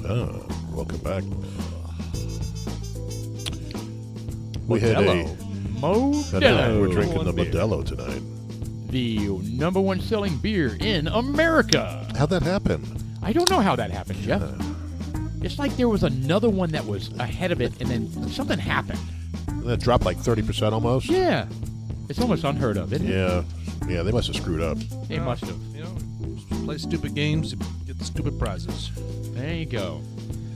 Welcome back. We had Modelo. we're drinking the Modelo tonight. The number one selling beer in America. How'd that happen? I don't know how that happened, Jeff. It's like there was another one that was ahead of it, and then something happened. That dropped like 30% almost. Yeah. It's almost unheard of, isn't it? Yeah, they must have screwed up. They must have. You know, play stupid games, you get the stupid prizes. There you go.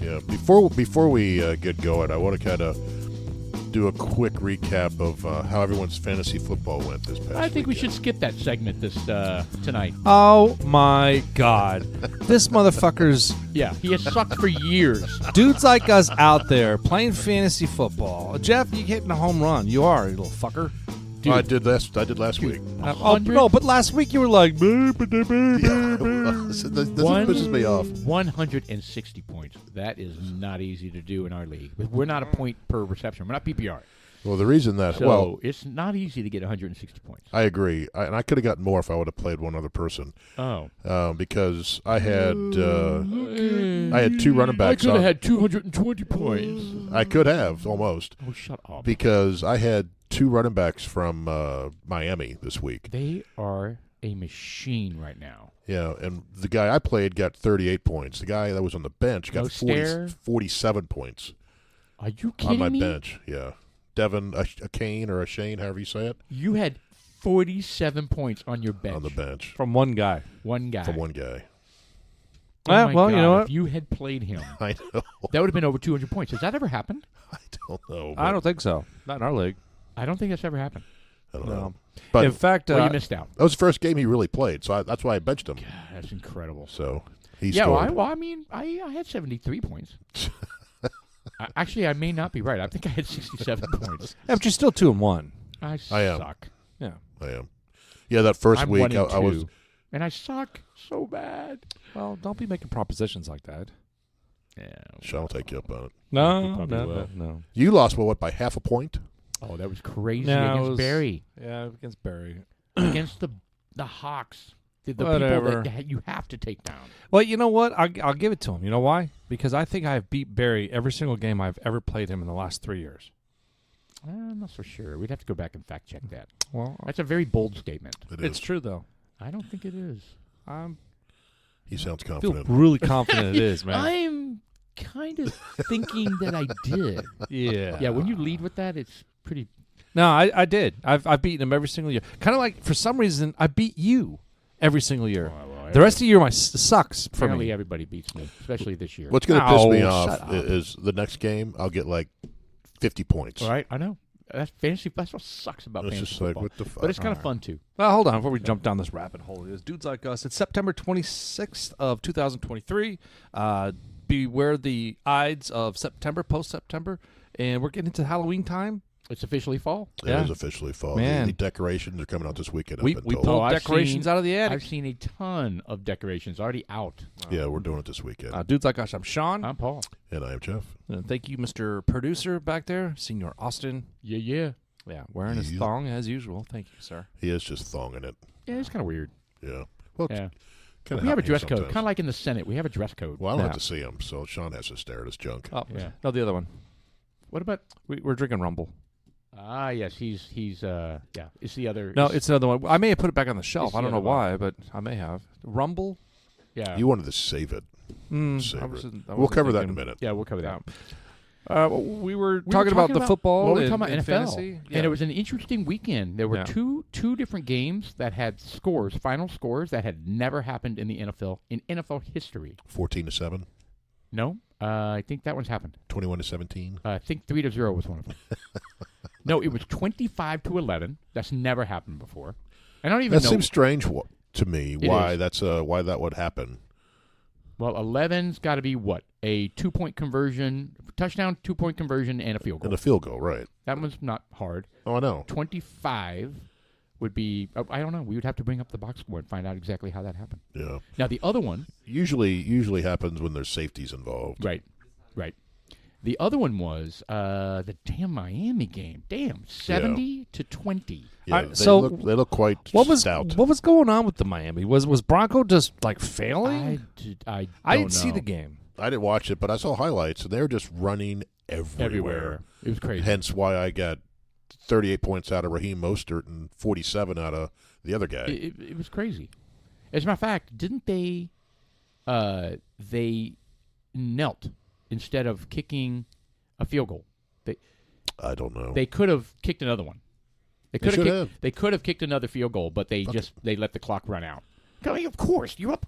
Yeah. Before we get going, I want to kind of do a quick recap of how everyone's fantasy football went this past I think we weekend. should skip that segment this tonight. Oh my God. This motherfucker's Yeah, he has sucked for years. dudes like us out there playing fantasy football. Jeff, you hitting a home run. You are, you little fucker. Dude. I did last week. No, but last week you were like, This pisses me off. 160 points. That is not easy to do in our league. We're not a point per reception. We're not PPR. Well, the reason that So it's not easy to get 160 points. I agree, and I could have gotten more if I would have played one other person. Oh. Because I had 2 running backs. I could have had 220 points. I could have almost. Oh, shut up. Because I had 2 running backs from Miami this week. They are a machine right now. Yeah, and the guy I played got 38 points. The guy that was on the bench got 47 points. Are you kidding me? On my bench, yeah. Devin, a Kane or a Shane, however you say it. You had 47 points on your bench. On the bench. from one guy. One guy. From one guy. Oh my well, God, you know what? If you had played him, I know. that would have been over 200 points. Has that ever happened? I don't know. I don't think so. Not in our league. I don't think that's ever happened. I don't know. No. But In fact, Well, you missed out. that was the first game he really played, so that's why I benched him. God, that's incredible. So he Yeah, scored. I had 73 points. Actually, I may not be right. I think I had 67 points. yeah, but you're still 2-1. I I am. suck. Yeah. I am. Yeah, that first I'm week 1 and I was 2, and I suck so bad. Well, don't be making propositions like that. Yeah. Sean will take you up on it. No, probably no, will. no. You lost by half a point? Oh, that was crazy No, it against was- Barry. Yeah, against Barry. Against the Hawks. The people Whatever. that you have to take down. Well, you know what? I'll give it to him. You know why? Because I think I have beat Barry every single game I've ever played him in the last 3 years. I'm not so sure. We'd have to go back and fact check that. Well, That's a very bold statement. it's true, though. I don't think it is. He sounds I feel confident. really confident it is, man. I'm kind of thinking that I did. Yeah. Yeah, when you lead with that, it's pretty. No, I did. I've beaten him every single year. Kind of like, for some reason, I beat you every single year. Well, The rest of the year, sucks for apparently me. everybody beats me, especially this year. What's going to piss me Oh, off shut up. is the next game I'll get like 50 points. All right, I know. That's fantasy. That's what sucks about It's fantasy just like, football. what the fuck? But it's kind of fun too. Well, hold on before we jump down this rabbit hole. It is Dudes Like Us. It's September 26th of 2023. Beware the Ides of September, post-September. And we're getting into Halloween time. It's officially fall. It Yeah. is officially fall. Man. The decorations are coming out this weekend. I've We been pulled told. I've decorations seen- out of the attic. I've seen a ton of decorations already out. Yeah, we're doing it this weekend. Dudes Like Us, I'm Sean. I'm Paul. And I am Jeff. And thank you, Mr. Producer back there, Senior Austin. Yeah. Yeah, wearing his Yeah. thong as usual. Thank you, sir. He is just thonging it. Yeah, it's kind of weird. Yeah. Well, Yeah. kind We have a dress code, kind of like in the Senate. We have a dress code. Well, I don't Yeah. have to see him, so Sean has to stare at his junk. Oh, Yeah. No, the other one. What about? We're drinking Rumble. Ah, yes, he's yeah. It's the other. No, it's another one. I may have put it back on the shelf. It's I the don't know other one. why, but I may have. Rumble? yeah. You wanted to save it. Mm, I I wasn't- wasn't We'll cover that in a thinking- minute. Yeah, we'll cover that. We were talking about the football Well, we were and, talking about and NFL, fantasy. and it was an interesting weekend. There were Yeah. two different games that had scores, final scores that had never happened in the NFL in NFL history. 14-7, No, I think that one's happened. 21-17. I think 3-0 was one of them. No, it was 25-11. That's never happened before. I don't even That know. seems strange to me. It Why is. why that would happen? Well, 11's got to be what? A 2-point conversion, touchdown, 2-point conversion, and a field goal. And a field goal, right? That one's not hard. Oh, I know. 25 would be, I don't know. We would have to bring up the box score and find out exactly how that happened. Yeah. Now, the other one. Usually happens when there's safeties involved. Right. The other one was the damn Miami game. Damn, 70-20. Yeah, so they look quite stout. What was going on with the Miami? Was Bronco just like failing? I I don't didn't see know. the game. I didn't watch it, but I saw highlights, and they were just running everywhere. It was crazy. Hence why I got 38 points out of Raheem Mostert and 47 out of the other guy. It was crazy. As a matter of fact, didn't they knelt instead of kicking a field goal? I don't know. They could have kicked another one. They could have kicked another field goal, but they let the clock run out. I mean, of course, you're up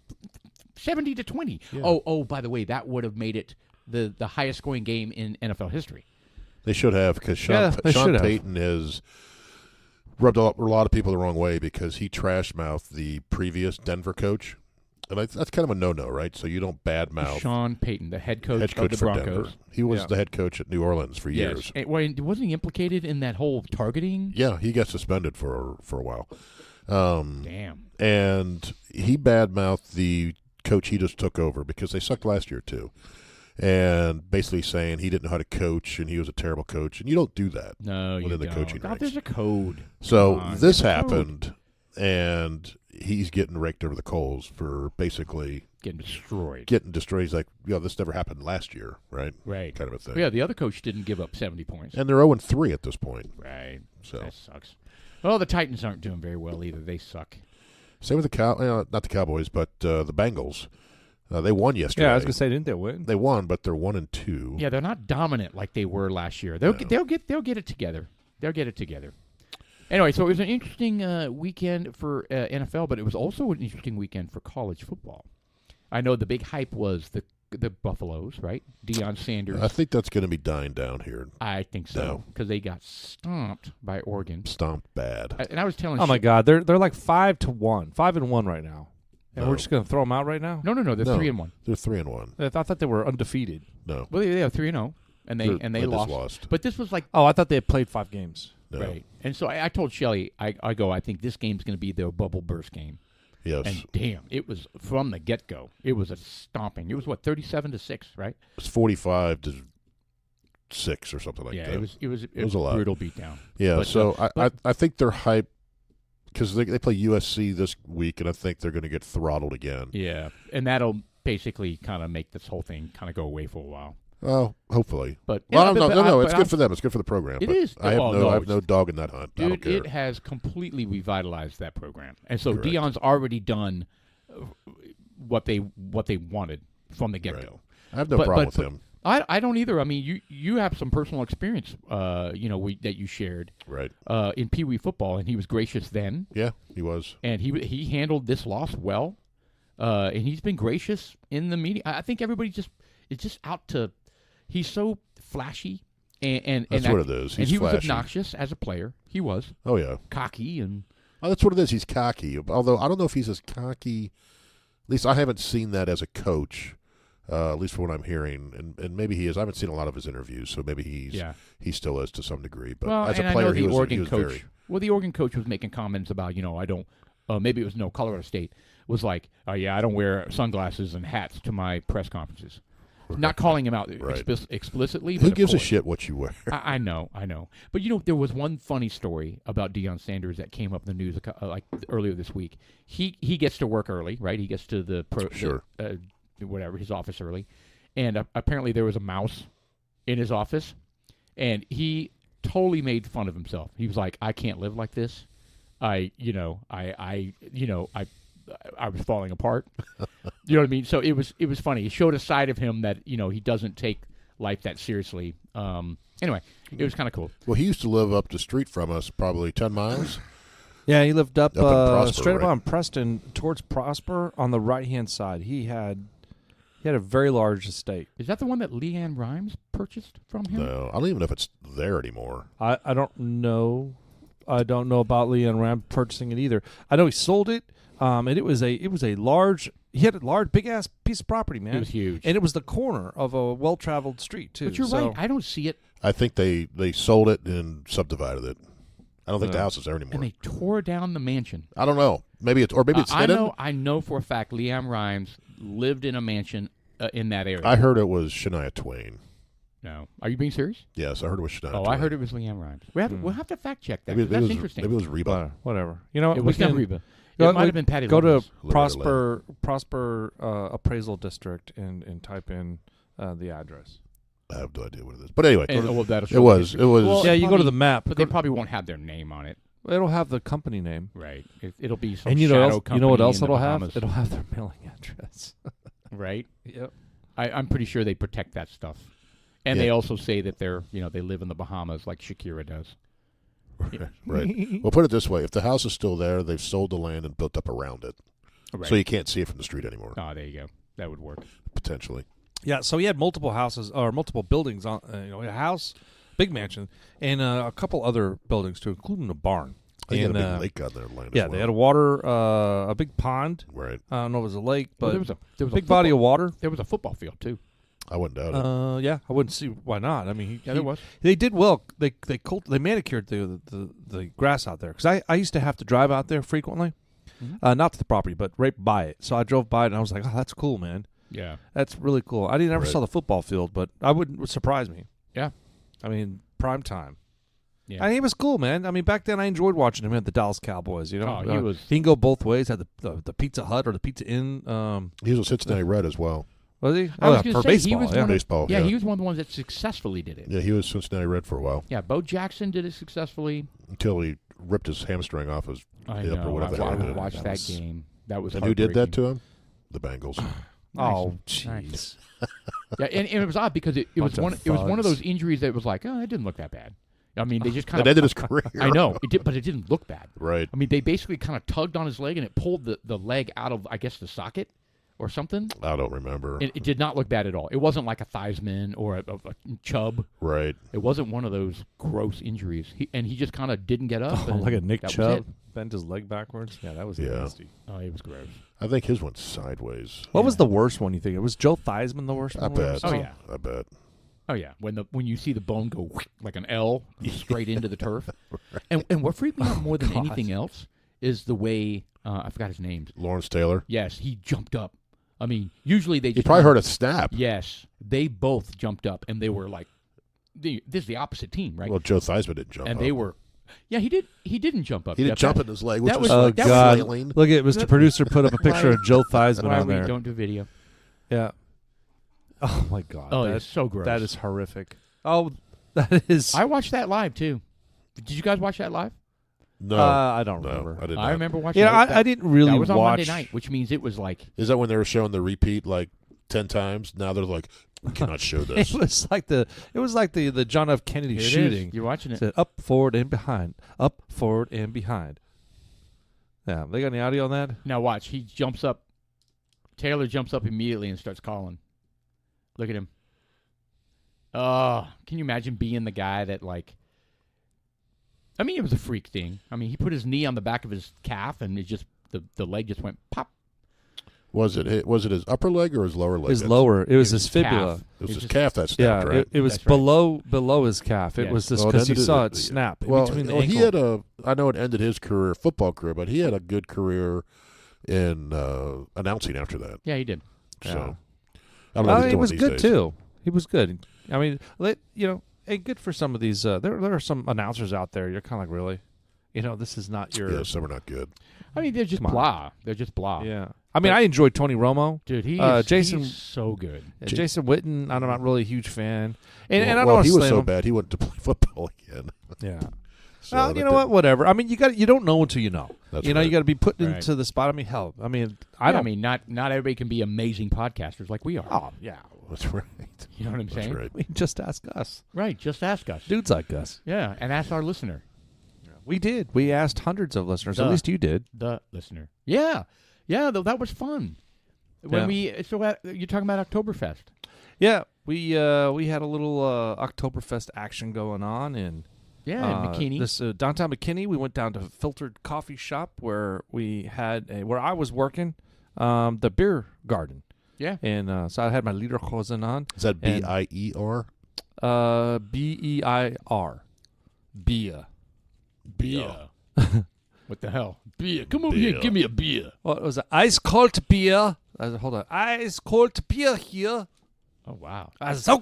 70-20. Yeah. Oh, by the way, that would have made it the highest scoring game in NFL history. They should have, because Sean Payton has rubbed a lot of people the wrong way because he trash-mouthed the previous Denver coach. And that's kind of a no-no, right? So you don't badmouth. Sean Payton, the head coach of the for Broncos. Denver. He was the head coach at New Orleans for years. And, wasn't he implicated in that whole targeting? Yeah, he got suspended for a while. Damn. And he badmouthed the coach he just took over because they sucked last year too. And basically saying he didn't know how to coach and he was a terrible coach. And you don't do that within the coaching ranks. There's a code. So this happened, and he's getting raked over the coals for basically getting destroyed. He's like, this never happened last year, right? Right. Kind of a thing. Yeah, the other coach didn't give up 70 points. And they're 0-3 at this point. Right. So that sucks. Well, the Titans aren't doing very well either. They suck. Same with not the Cowboys, but the Bengals. They won yesterday. Yeah, I was gonna say, didn't they win? They won, but they're 1-2. Yeah, they're not dominant like they were last year. They'll get it together. They'll get it together. Anyway, so it was an interesting weekend for NFL, but it was also an interesting weekend for college football. I know the big hype was the Buffaloes, right? Deion Sanders. I think that's going to be dying down here. I think so, because they got stomped by Oregon. Stomped bad. And I was telling. Oh my God, they're like 5-1, 5-1 right now. And we're just going to throw them out right now? No. They're 3-1. They're 3-1. I thought they were undefeated. No. Well, they are 3-0, and they lost. But this was like. Oh, I thought they had played 5 games. No. Right. And so I told Shelly, I think this game's going to be their bubble burst game. Yes. And damn, it was from the get-go. It was a stomping. It was 37-6, right? It's 45-6 or something like that. Yeah, it was a lot. Brutal beatdown. Yeah. But, I think they're hyped because they play USC this week, and I think they're going to get throttled again. Yeah, and that'll basically kind of make this whole thing kind of go away for a while. Well, hopefully. But no. It's good for them. It's good for the program. It is. I have no dog in that hunt. Dude, I don't care. it has completely revitalized that program, and so Correct. Deion's already done what they wanted from the get-go. Right. I have no problem with him. I don't either. I mean, you have some personal experience, that you shared, Right. In Pee Wee football, and he was gracious then. Yeah, he was. And he handled this loss well, and he's been gracious in the media. I think everybody is just out to. He's so flashy, and That's what it is. And He's he flashy. was obnoxious as a player. He was. Oh yeah. Cocky and. Oh, that's what it is. He's cocky. Although I don't know if he's as cocky. At least I haven't seen that as a coach. At least from what I'm hearing, and maybe he is. I haven't seen a lot of his interviews, so maybe he still is to some degree. But as a player, he was very. Well, the Oregon coach was making comments about I don't. Maybe it was Colorado State was like, I don't wear sunglasses and hats to my press conferences. Not calling him out explicitly. Who but gives a shit what you wear? I know. But there was one funny story about Deion Sanders that came up in the news like earlier this week. He gets to work early, right? He gets to the his office early, and apparently there was a mouse in his office, and he totally made fun of himself. He was like, "I can't live like this. I was falling apart." You know what I mean? So it was funny. It showed a side of him that he doesn't take life that seriously. Anyway, it was kind of cool. Well, he used to live up the street from us, probably 10 miles. Yeah, he lived up in Prosper, straight right? up on Preston towards Prosper on the right-hand side. He had a very large estate. Is that the one that Leanne Rhymes purchased from him? No, I don't even know if it's there anymore. I don't know. I don't know about Leanne Rhymes purchasing it either. I know he sold it, and it was a large. He had a large, big ass piece of property, man. It was huge, and it was the corner of a well-traveled street too. But you're right. I don't see it. I think they sold it and subdivided it. I don't think the house is there anymore. And they tore down the mansion. I don't know. Maybe it's hidden. I know for a fact Leanne Rhymes lived in a mansion in that area. I heard it was Shania Twain. No. Are you being serious? Yes, I heard it was Shania. Oh, I heard it was Leanne Rhymes. We'll have to fact check that. That's interesting. Maybe it was Reba. Whatever. You know, it was not Reba. It might have been Patty. Go Loveless. to Prosper Appraisal District and type in the address. I have no idea what it is. But anyway, it was. Well, you go to the map. But they probably won't have their name on it. It'll have the company name. Right. It'll be some and shadow company. You know what else in the it'll Bahamas. have? It'll have their mailing address. Right? Yep. I'm pretty sure they protect that stuff. And they also say that they live in the Bahamas like Shakira does. Right. Well, put it this way. If the house is still there, they've sold the land and built up around it. Right. So you can't see it from the street anymore. Oh, there you go. That would work. Potentially. Yeah, so he had multiple houses or multiple buildings on, a house, big mansion, and a couple other buildings too, including a barn. They had a big lake on their land. Yeah, as well. they had a water, a big pond. Right. I don't know if it was a lake, but there was a big body of water. There was a football field too. I wouldn't doubt it. Yeah, I wouldn't see why not. I mean, there was. They did well. They manicured the grass out there because I used to have to drive out there frequently, not to the property, but right by it. So I drove by it and I was like, oh, that's cool, man. Yeah, that's really cool. I never saw the football field, but it would surprise me. Yeah, I mean, prime time. Yeah, I mean, he was cool, man. I mean, back then I enjoyed watching him at the Dallas Cowboys. You know, he can go both ways. Had the Pizza Hut or the Pizza Inn. He was a Cincinnati Red as well. Was he? I was going to say baseball, he was baseball. Yeah, he was one of the ones that successfully did it. Yeah, he was Cincinnati Red for a while. Yeah, Bo Jackson did it successful until he ripped his hamstring off his hip or whatever. I watched that game. That was. And who did that to him? The Bengals. Oh, jeez. Yeah, and it was odd because it was one of those injuries that was like, oh, it didn't look that bad. I mean, they just kind of ended his career. I know it did, but it didn't look bad. Right. I mean, they basically kind of tugged on his leg and it pulled the leg out of, I guess, the socket or something. I don't remember. It did not look bad at all. It wasn't like a Theismann or a Chubb. Right. It wasn't one of those gross injuries. He just kind of didn't get up. Like a Nick Chubb bent his leg backwards. Yeah, that was nasty. Oh, it was gross. I think his went sideways. What was the worst one you think? It was Joe Theismann the worst one? I bet. Oh, yeah. I bet. Oh yeah, when you see the bone go like an L straight into the turf, right. and what freaked me out more than anything else is the way I forgot his name. Lawrence Taylor. Yes, he jumped up. I mean, usually they. He probably heard a snap. Yes, they both jumped up, and they were like, "This is the opposite team, right?" Well, Joe Theismann didn't jump. And they were. Yeah, he did. He didn't jump up. He didn't jump in his leg. Which was God! Look at Mr. Producer put up a picture of Joe Theismann on there. Don't do video. Yeah. Oh my God! Oh, that's so gross. That is horrific. Oh, that is. I watched that live too. Did you guys watch that live? No, I don't remember. I did not. I remember watching. Yeah, I didn't really watch. That was on Monday night, which means it was like. Is that when they were showing the repeat like 10 times? Now they're like, we cannot show this. It was like the John F. Kennedy shooting. You're watching it. Said up, forward, and behind. Up, forward, and behind. Yeah, they got any audio on that? Now watch. He jumps up. Taylor jumps up immediately and starts calling. Look at him. Oh, can you imagine being the guy that like? I mean, it was a freak thing. I mean, he put his knee on the back of his calf, and it just the leg just went pop. Was it his upper leg or his lower leg? His lower. It was his fibula. Calf. It was his calf that snapped, right? It was below his calf. It was just because you saw it snap between the ankle. He had I know it ended his football career, but he had a good career in announcing after that. Yeah, he did. So, I don't know he was good too. He was good. I mean, good for some of these. There are some announcers out there. You're kind of like, really? This is not your. Yeah, some are not good. I mean, they're just blah. They're just blah. Yeah. I mean, I enjoyed Tony Romo. Dude, he's so good. Jason Witten, I'm not really a huge fan. And I don't well, want to he was so him. bad, he went to play football again. Yeah. So well, you know what? Whatever. I mean, you don't know until you know. That's right. You got to be put right. into the spot. I mean, hell. I mean, I mean, not everybody can be amazing podcasters like we are. Oh, yeah. That's right. You know what I'm saying? Right. I mean, just ask us. Right. Just ask us. Dudes like us. Yeah, and ask our listener. We did. We asked hundreds of listeners. At least you did. The listener. Yeah. Yeah. That was fun. When you're talking about Octoberfest. Yeah, we had a little Octoberfest action going on in in McKinney. This downtown McKinney. We went down to Filtered Coffee Shop where we had where I was working, the beer garden. Yeah, and so I had my Lederhosen on. Is that BIER? BEIR. Beer. Beer. What the hell? Beer. Come over here. Give me a beer. Well, it was an ice cold beer. Hold on. Ice cold beer here. Oh, wow. I don't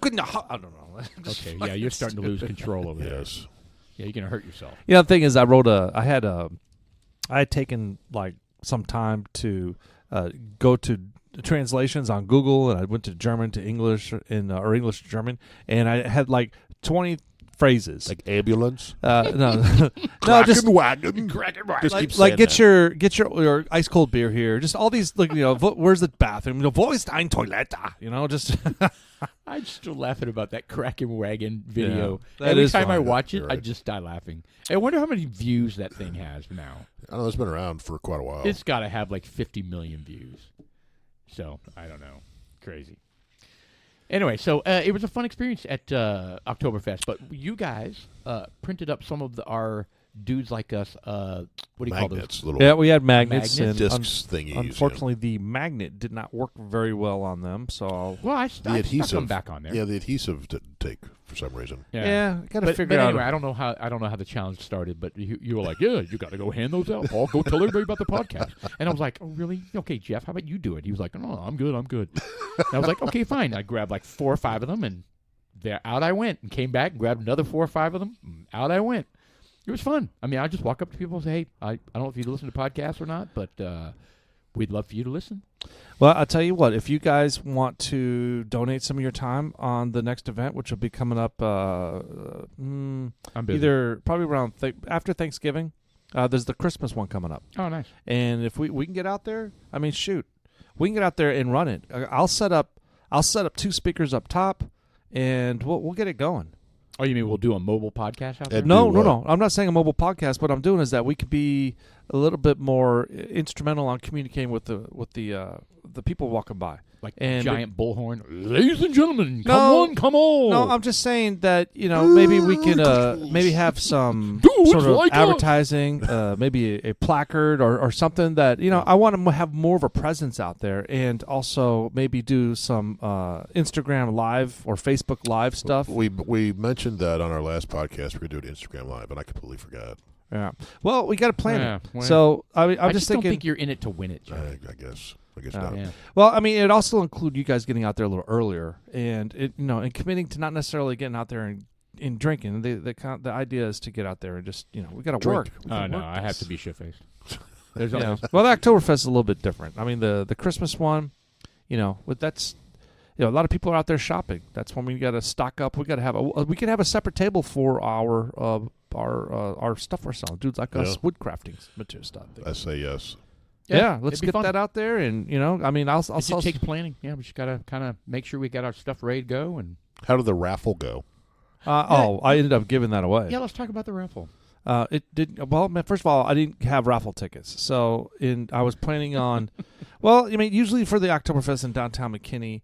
know. Okay, yeah, you're starting to lose control over there. Yes. Yeah, you're going to hurt yourself. You know, the thing is, I had taken like some time to go to translations on Google, and I went to German to English or English to German, and I had like 20 phrases. Like ambulance? No, just wagon. like get your ice cold beer here. Just all these, like, where's the bathroom? Wo ist ein Toilette? Just. I'm still laughing about that Kraken Wagon video. Yeah, Every is time fun. I watch it, You're I right. just die laughing. I wonder how many views that thing has now. I know it's been around for quite a while. It's got to have like 50 million views. So, I don't know. Crazy. Anyway, so it was a fun experience at Octoberfest, but you guys printed up some of our dudes like us, what do you call those? Yeah, we had magnets. And discs thingies. unfortunately, the magnet did not work very well on them, so I the adhesive stuck them back on there. Yeah, the adhesive didn't take for some reason. got to figure but out. anyway, I don't know how the challenge started, but you were like, yeah, you got to go hand those out, Paul. Go tell everybody about the podcast. And I was like, oh, really? Okay, Jeff, how about you do it? He was like, no, I'm good. And I was like, okay, fine. I grabbed like 4 or 5 of them, and out I went, and came back and grabbed another 4 or 5 of them, and out I went. It was fun. I mean, I just walk up to people and say, hey, I don't know if you listen to podcasts or not, but we'd love for you to listen. Well, I'll tell you what, if you guys want to donate some of your time on the next event, which will be coming up either probably around after Thanksgiving, there's the Christmas one coming up. Oh, nice. And if we can get out there, I mean, shoot, we can get out there and run it. I'll set up 2 speakers up top, and we'll get it going. Oh, you mean we'll do a mobile podcast out there? No. I'm not saying a mobile podcast. What I'm doing is that we could be a little bit more instrumental on communicating with the people walking by. Like and giant bullhorn. Ladies and gentlemen, come on. No, I'm just saying that, maybe we can maybe have some sort of like advertising, maybe a placard or something that, I want to have more of a presence out there, and also maybe do some Instagram Live or Facebook Live stuff. We mentioned that on our last podcast. We're going to do an Instagram Live, and I completely forgot. Yeah. Well, we got to plan it. Well, so I'm I just don't thinking. think you're in it to win it, Jeff. I guess not. Yeah. Well, I mean, it also include you guys getting out there a little earlier, and and committing to not necessarily getting out there and drinking. The idea is to get out there and just we got to work. Oh no, I have to be shit-faced. Well, the Oktoberfest is a little bit different. I mean, the Christmas one, that's. A lot of people are out there shopping. That's when we got to stock up. We got to have we can have a separate table for our stuff we're selling. Dudes like us, wood crafting material stuff. I say yes. Yeah, let's get that out there, and I mean, I'll it takes planning. Yeah, we just gotta kind of make sure we got our stuff ready to go. And how did the raffle go? I ended up giving that away. Yeah, let's talk about the raffle. It did well. First of all, I didn't have raffle tickets, so I was planning on. Well, I mean, usually for the Oktoberfest in downtown McKinney,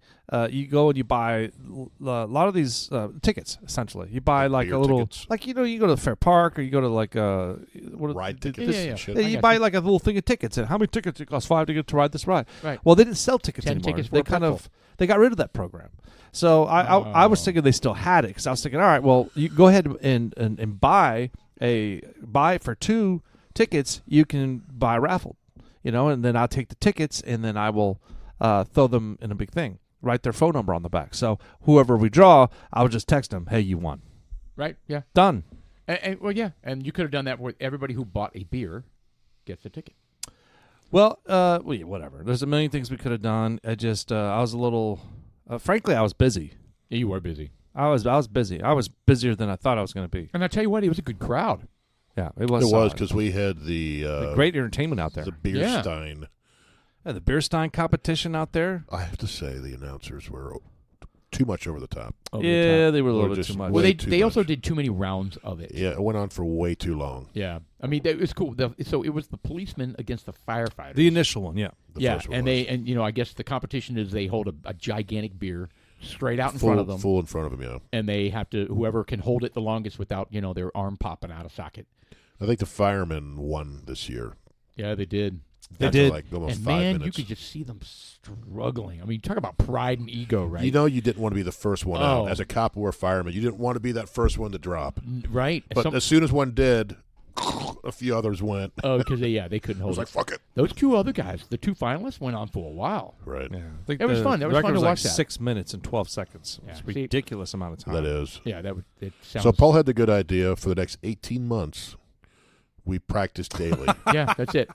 you go and you buy a lot of these tickets. Essentially, you buy like a little, tickets. like you go to the Fair Park, or you go to like ride tickets. Yeah. You buy like a little thing of tickets, and how many tickets it costs $5 to get to ride this ride? Right. Well, they didn't sell tickets 10 anymore. tickets They they got rid of that program. So I was thinking they still had it, because I was thinking, all right, well, you go ahead and buy for 2 tickets, you can buy a raffle, and then I'll take the tickets, and then I will throw them in a big thing, write their phone number on the back. So whoever we draw, I'll just text them, hey, you won. Right, yeah. Done. Well, yeah, and you could have done that with everybody who bought a beer gets a ticket. Well, whatever. There's a million things we could have done. I was a little, frankly, I was busy. Yeah, you were busy. I was busy. I was busier than I thought I was going to be. And I tell you what, it was a good crowd. Yeah, it was. It was, because we had the great entertainment out there. The beer stein. Yeah, the beer stein competition out there. I have to say, the announcers were too much over the top. They were a little bit too much. Well, they also did too many rounds of it. Yeah, it went on for way too long. Yeah, I mean, it was cool. So it was the policemen against the firefighters. The initial one, yeah. First one I guess the competition is they hold a gigantic beer straight out in front of them. Full in front of them, yeah. And they have to, whoever can hold it the longest without, their arm popping out of socket. I think the firemen won this year. Yeah, they did. They did. Like almost and 5 man, minutes. you could just see them struggling. I mean, talk about pride and ego, right? You didn't want to be the first one out. As a cop or a fireman, you didn't want to be that first one to drop. Right. But as soon as one did, a few others went. Oh, because they couldn't I hold was it. like, fuck it. Those two other guys, the two finalists, went on for a while. Right. Yeah. It was fun. It was fun to watch that. 6 minutes and 12 seconds. Yeah. It's a ridiculous amount of time. That is. Yeah, it sounds. So Paul had the good idea for the next 18 months. We practiced daily. Yeah, that's it.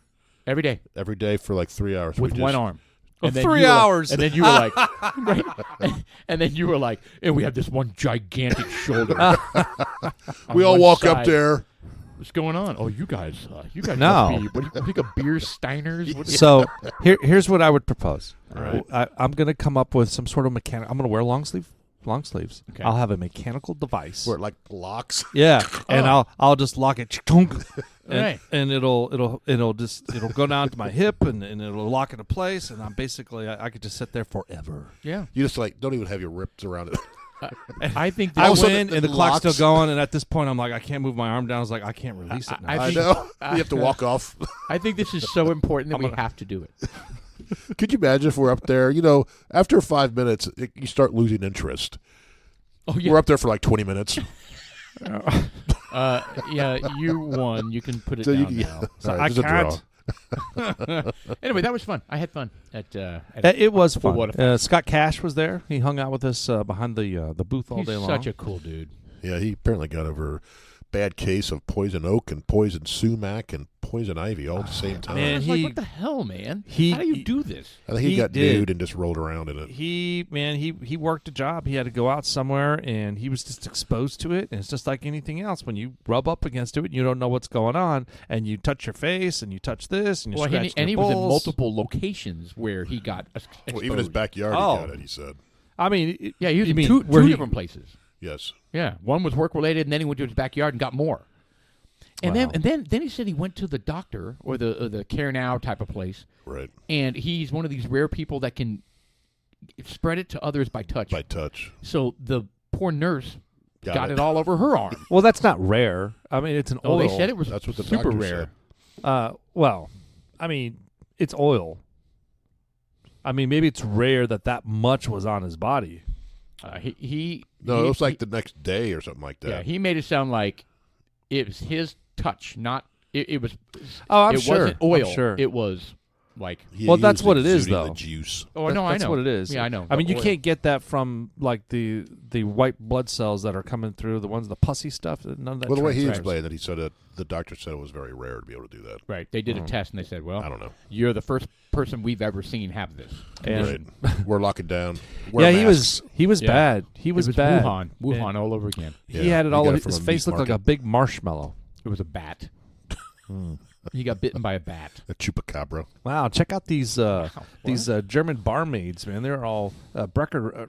Every day. Every day for like 3 hours. With one arm. And 3 hours. And then you were like, right? And then you were like, and we have this one gigantic shoulder. We all walk up there. What's going on? Oh, you guys No. must be, what do you think of beer Steiners? What So here's what I would propose. Right. I'm going to come up with some sort of mechanic. I'm going to wear long sleeves. Okay. I'll have a mechanical device. Where it like locks. Yeah, and I'll just lock it, Right. and it'll go down to my hip, and it'll lock into place, and I'm basically I could just sit there forever. Yeah. You just like don't even have your rips around it. I think I that win, and the clock's locks. still going, and at this point, I'm like, I can't move my arm down. I was like, I can't release it now. I I think- know. You have to walk off. I think this is so important that we have to do it. Could you imagine if we're up there? After 5 minutes, you start losing interest. Oh yeah. We're up there for like 20 minutes. Yeah, you won. You can put it So down you, now. all right, I this is a draw. can't. Anyway, that was fun. I had fun at It was fun. What a Scott Cash was there. He hung out with us behind the booth all He's day long. such a cool dude. Yeah, he apparently got over a bad case of poison oak and poison sumac and poison ivy all at the same time. man. I was like, what the hell, man? How do you do this? I think he he got did. nude and just rolled around in it. He worked a job. He had to go out somewhere, and he was just exposed to it. And it's just like anything else. When you rub up against it, you don't know what's going on, and you touch your face, and you touch this, and you scratch and he your was in balls. multiple locations where he got exposed. Well, even his backyard, Oh. he got it. He said, I mean, Yeah, he was you in mean two where he- different places. "Yes, Yeah, one was work related, and then he went to his backyard and got more. And Wow. then he said he went to the doctor or the Care Now type of place, right and he's one of these rare people that can spread it to others by touch. by touch." So the poor nurse Got got it. it all over her arm. Well, that's not rare. I mean, it's an Oh, oil. they said it was That's what the super doctor rare. said. Well, I mean, it's oil. I mean, maybe it's rare that much was on his body. He No, it was like the next day or something like that. yeah, he made it sound like it was his touch, not it was. Oh, I'm it sure. wasn't oil. I'm sure. It was like. He Well, that's was what it is, exuding though. The juice. Oh no, I That's know. what it is. Yeah, I know. I mean, The you oil. can't get that from like the white blood cells that are coming through, the ones, the pussy stuff. None of that. Well, the way he transfers. explained it, he said the doctor said it was very rare to be able to do that. Right. They did a test and they said, "Well, I don't know. you're the first person we've ever seen have this." And Right. We're locking down. Wear yeah, masks. he was Yeah. bad. He was, it was bad. Wuhan all over again. He Yeah, had it he all. got it His from a face meat looked like a market. big marshmallow. It was a bat. He got bitten by a bat. A chupacabra. Wow, check out these German barmaids, man. They're all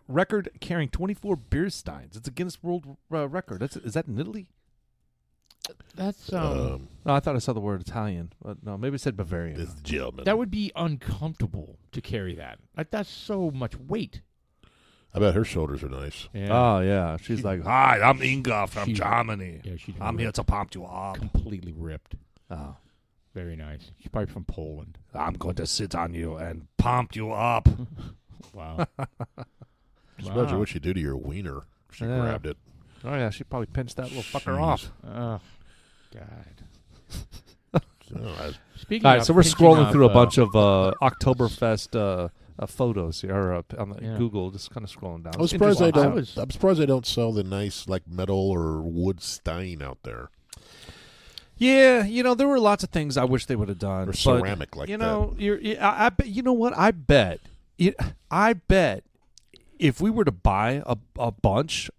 record carrying 24 beer steins. It's a Guinness World Record. Is that in Italy? That's No, I thought I saw the word Italian, but no, maybe it said Bavarian. It's German. that would be uncomfortable to carry that. Like that's so much weight. I bet her shoulders are nice. Yeah. Oh yeah, she's like, "Hi, I'm Inga from She's- Germany. Yeah, she's I'm here to pump you up. completely ripped. Oh, Very nice. She's probably from Poland. I'm going to sit on you and pump you up." Wow. Just imagine what she'd do to your wiener if she Yeah. grabbed it. Oh yeah, she probably pinched that little fucker Jeez. off. Oh, God. So, Speaking All right, of so we're pinching scrolling off, through a bunch of Oktoberfest photos here on Yeah. Google, just kind of scrolling down. I'm surprised they interesting. don't. I'm surprised they don't sell the nice like metal or wood stein out there Yeah, there were lots of things I wish they would have done. or but, ceramic like I bet. You know what? I bet if we were to buy a bunch,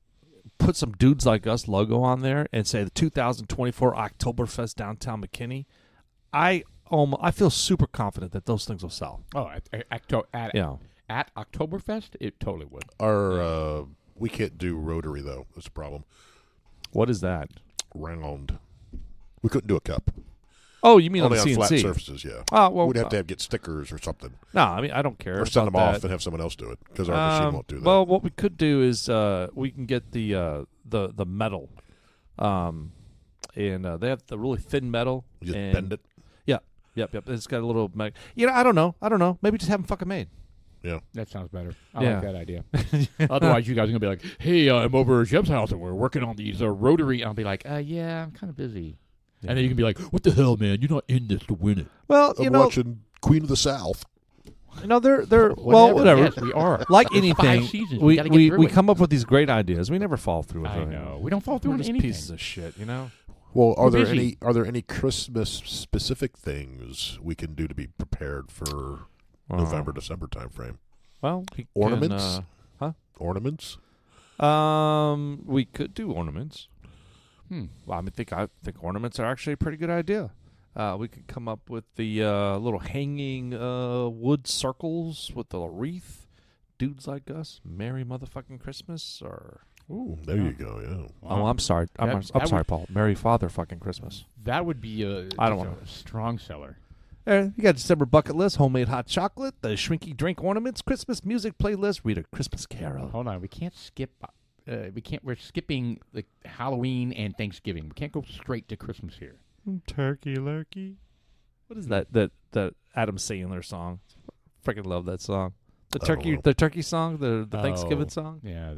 put some Dudes Like Us logo on there, and say the 2024 Oktoberfest downtown McKinney, I feel super confident that those things will sell. Oh, at Octoberfest, it totally would. that. Our we can't do rotary though. That's a problem. What is that? Round. We couldn't do a cup. Oh, you mean Only on on the flat CNC? surfaces. Yeah. Oh well, We'd have to get stickers or something, no. I mean, I don't care. or send them about off that. and have someone else do it because our machine won't do that. Well, what we could do is we can get the metal, and they have the really thin metal. You just and bend it. Yep. It's got a little. I don't know. Maybe just have them fucking made. Yeah. That sounds better. I Yeah. like that idea. Otherwise, you guys are going to be like, hey, I'm over at Jeb's house and we're working on these rotary. I'll be like, yeah, I'm kind of busy. And then you can be like, "What the hell, man? You're not in this to win it." Well, I'm watching Queen of the South. They're whatever. Yes, we are. Like There's anything, 5 seasons. we gotta get through it. come up with these great ideas. We never fall through it. I know. We don't fall through We're on just anything. pieces of shit, you know. Well, are We're there any Christmas specific things we can do to be prepared for November, December timeframe? Well, ornaments. Ornaments. We could do ornaments. Well, I think ornaments are actually a pretty good idea. We could come up with the little hanging wood circles with the wreath. Dudes like us, Merry motherfucking Christmas, or there you go. Yeah. Wow. Oh, I'm sorry. I'm sorry, Paul. Merry Father fucking Christmas. That would be a strong seller. You got December bucket list, homemade hot chocolate, the shrinky drink ornaments, Christmas music playlist, read a Christmas carol. Hold on, we can't skip. We're skipping like Halloween and Thanksgiving. We can't go straight to Christmas here. Turkey lurkey. What is that Adam Sandler song? Freaking love that song. The turkey song, the Thanksgiving song. Yeah,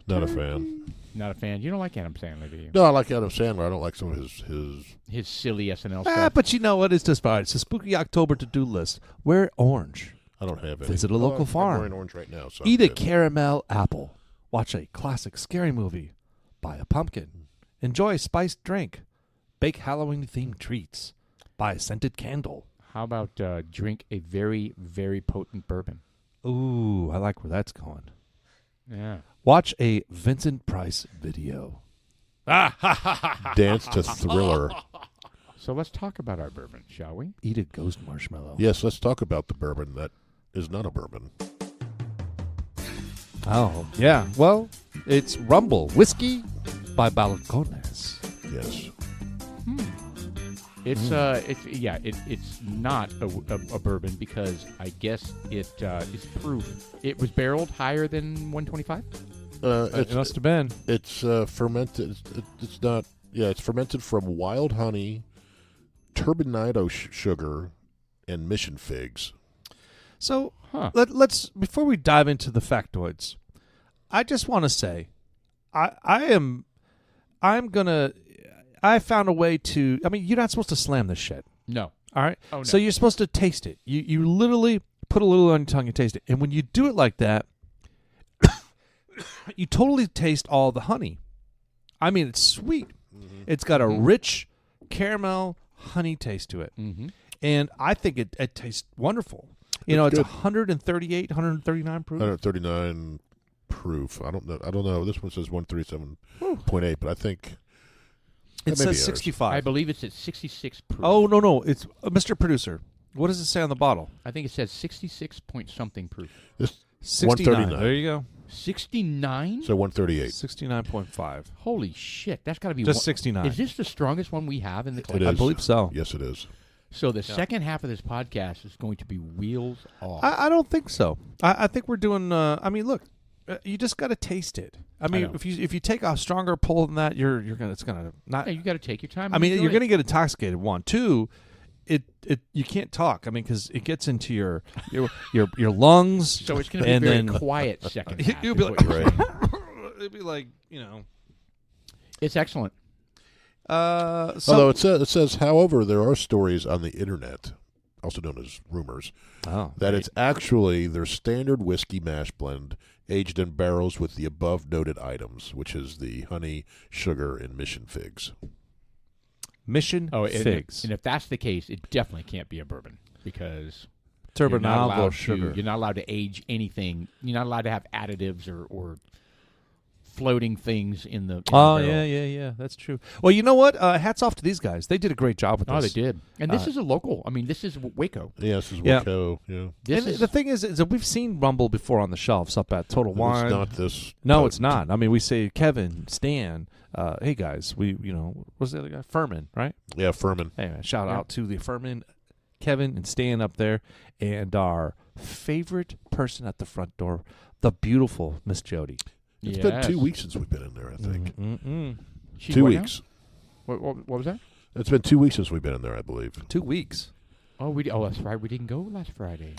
not a fan. Not a fan. You don't like Adam Sandler, do you? No, I like Adam Sandler. I don't like some of his silly SNL stuff. But you know what? It's just fine. It's a spooky October to-do list. Wear orange. I don't have it. Visit a local farm. I'm wearing orange right now. So eat a caramel apple. Watch a classic scary movie. Buy a pumpkin. Enjoy a spiced drink. Bake Halloween-themed treats. Buy a scented candle. How about drink a very, very potent bourbon? Ooh, I like where that's going. Yeah. Watch a Vincent Price video. Dance to Thriller. So let's talk about our bourbon, shall we? Eat a ghost marshmallow. Yes, let's talk about the bourbon that is not a bourbon. Oh, yeah. Well, it's Rumble Whiskey by Balcones. Yes. It's it's not a bourbon because I guess it is proof. It was barreled higher than 125. It must have been. It's fermented. It's not. Yeah, it's fermented from wild honey, turbinado sugar, and mission figs. So let's before we dive into the factoids, I just want to say, I found a way to. I mean, you're not supposed to slam this shit. No. All right. Oh, no. So you're supposed to taste it. You literally put a little on your tongue and taste it. And when you do it like that, you totally taste all the honey. I mean, it's sweet. Mm-hmm. It's got a rich caramel honey taste to it. Mm-hmm. And I think it tastes wonderful. It's 138, 139 proof. 139 proof. I don't know. This one says 137.8, but I think it says 65. I believe it's at 66 proof. Oh, no. It's Mr. Producer. What does it say on the bottle? I think it says 66 point something proof. It's 139. There you go. 69? So 138. 69.5. Holy shit. That's got to be just 69. Is this the strongest one we have in the collection? I believe so. Yes, it is. So the second half of this podcast is going to be wheels off. I don't think so. I think we're doing. Look, you just got to taste it. I mean, if you take a stronger pull than that, it's gonna not. Yeah, you got to take your time. I mean, you're gonna get intoxicated. 1, 2. You can't talk. I mean, because it gets into your lungs. So it's going to be a very quiet second half. You'll be like, it'll be like, It's excellent. Although it says, however, there are stories on the internet, also known as rumors, that it's actually their standard whiskey mash blend aged in barrels with the above noted items, which is the honey, sugar, and mission figs. Figs. And if that's the case, it definitely can't be a bourbon because turbinado sugar. You're not allowed to age anything. You're not allowed to have additives or floating things in the barrel. Yeah. That's true. Well, you know what? Hats off to these guys. They did a great job with this. Oh, they did. And this is a local. I mean, this is Waco. Yeah, this is Waco. Yeah. The thing is that we've seen Rumble before on the shelves up at Total Wine. It's not this. No, it's not. I mean, we say Kevin, Stan. Hey guys, what's the other guy? Furman, right? Yeah, Furman. Anyway, shout out to the Furman, Kevin, and Stan up there, and our favorite person at the front door, the beautiful Miss Jody. It's been 2 weeks since we've been in there, I think. 2 weeks. What was that? It's been 2 weeks since we've been in there, I believe. 2 weeks. Oh, that's right. We didn't go last Friday.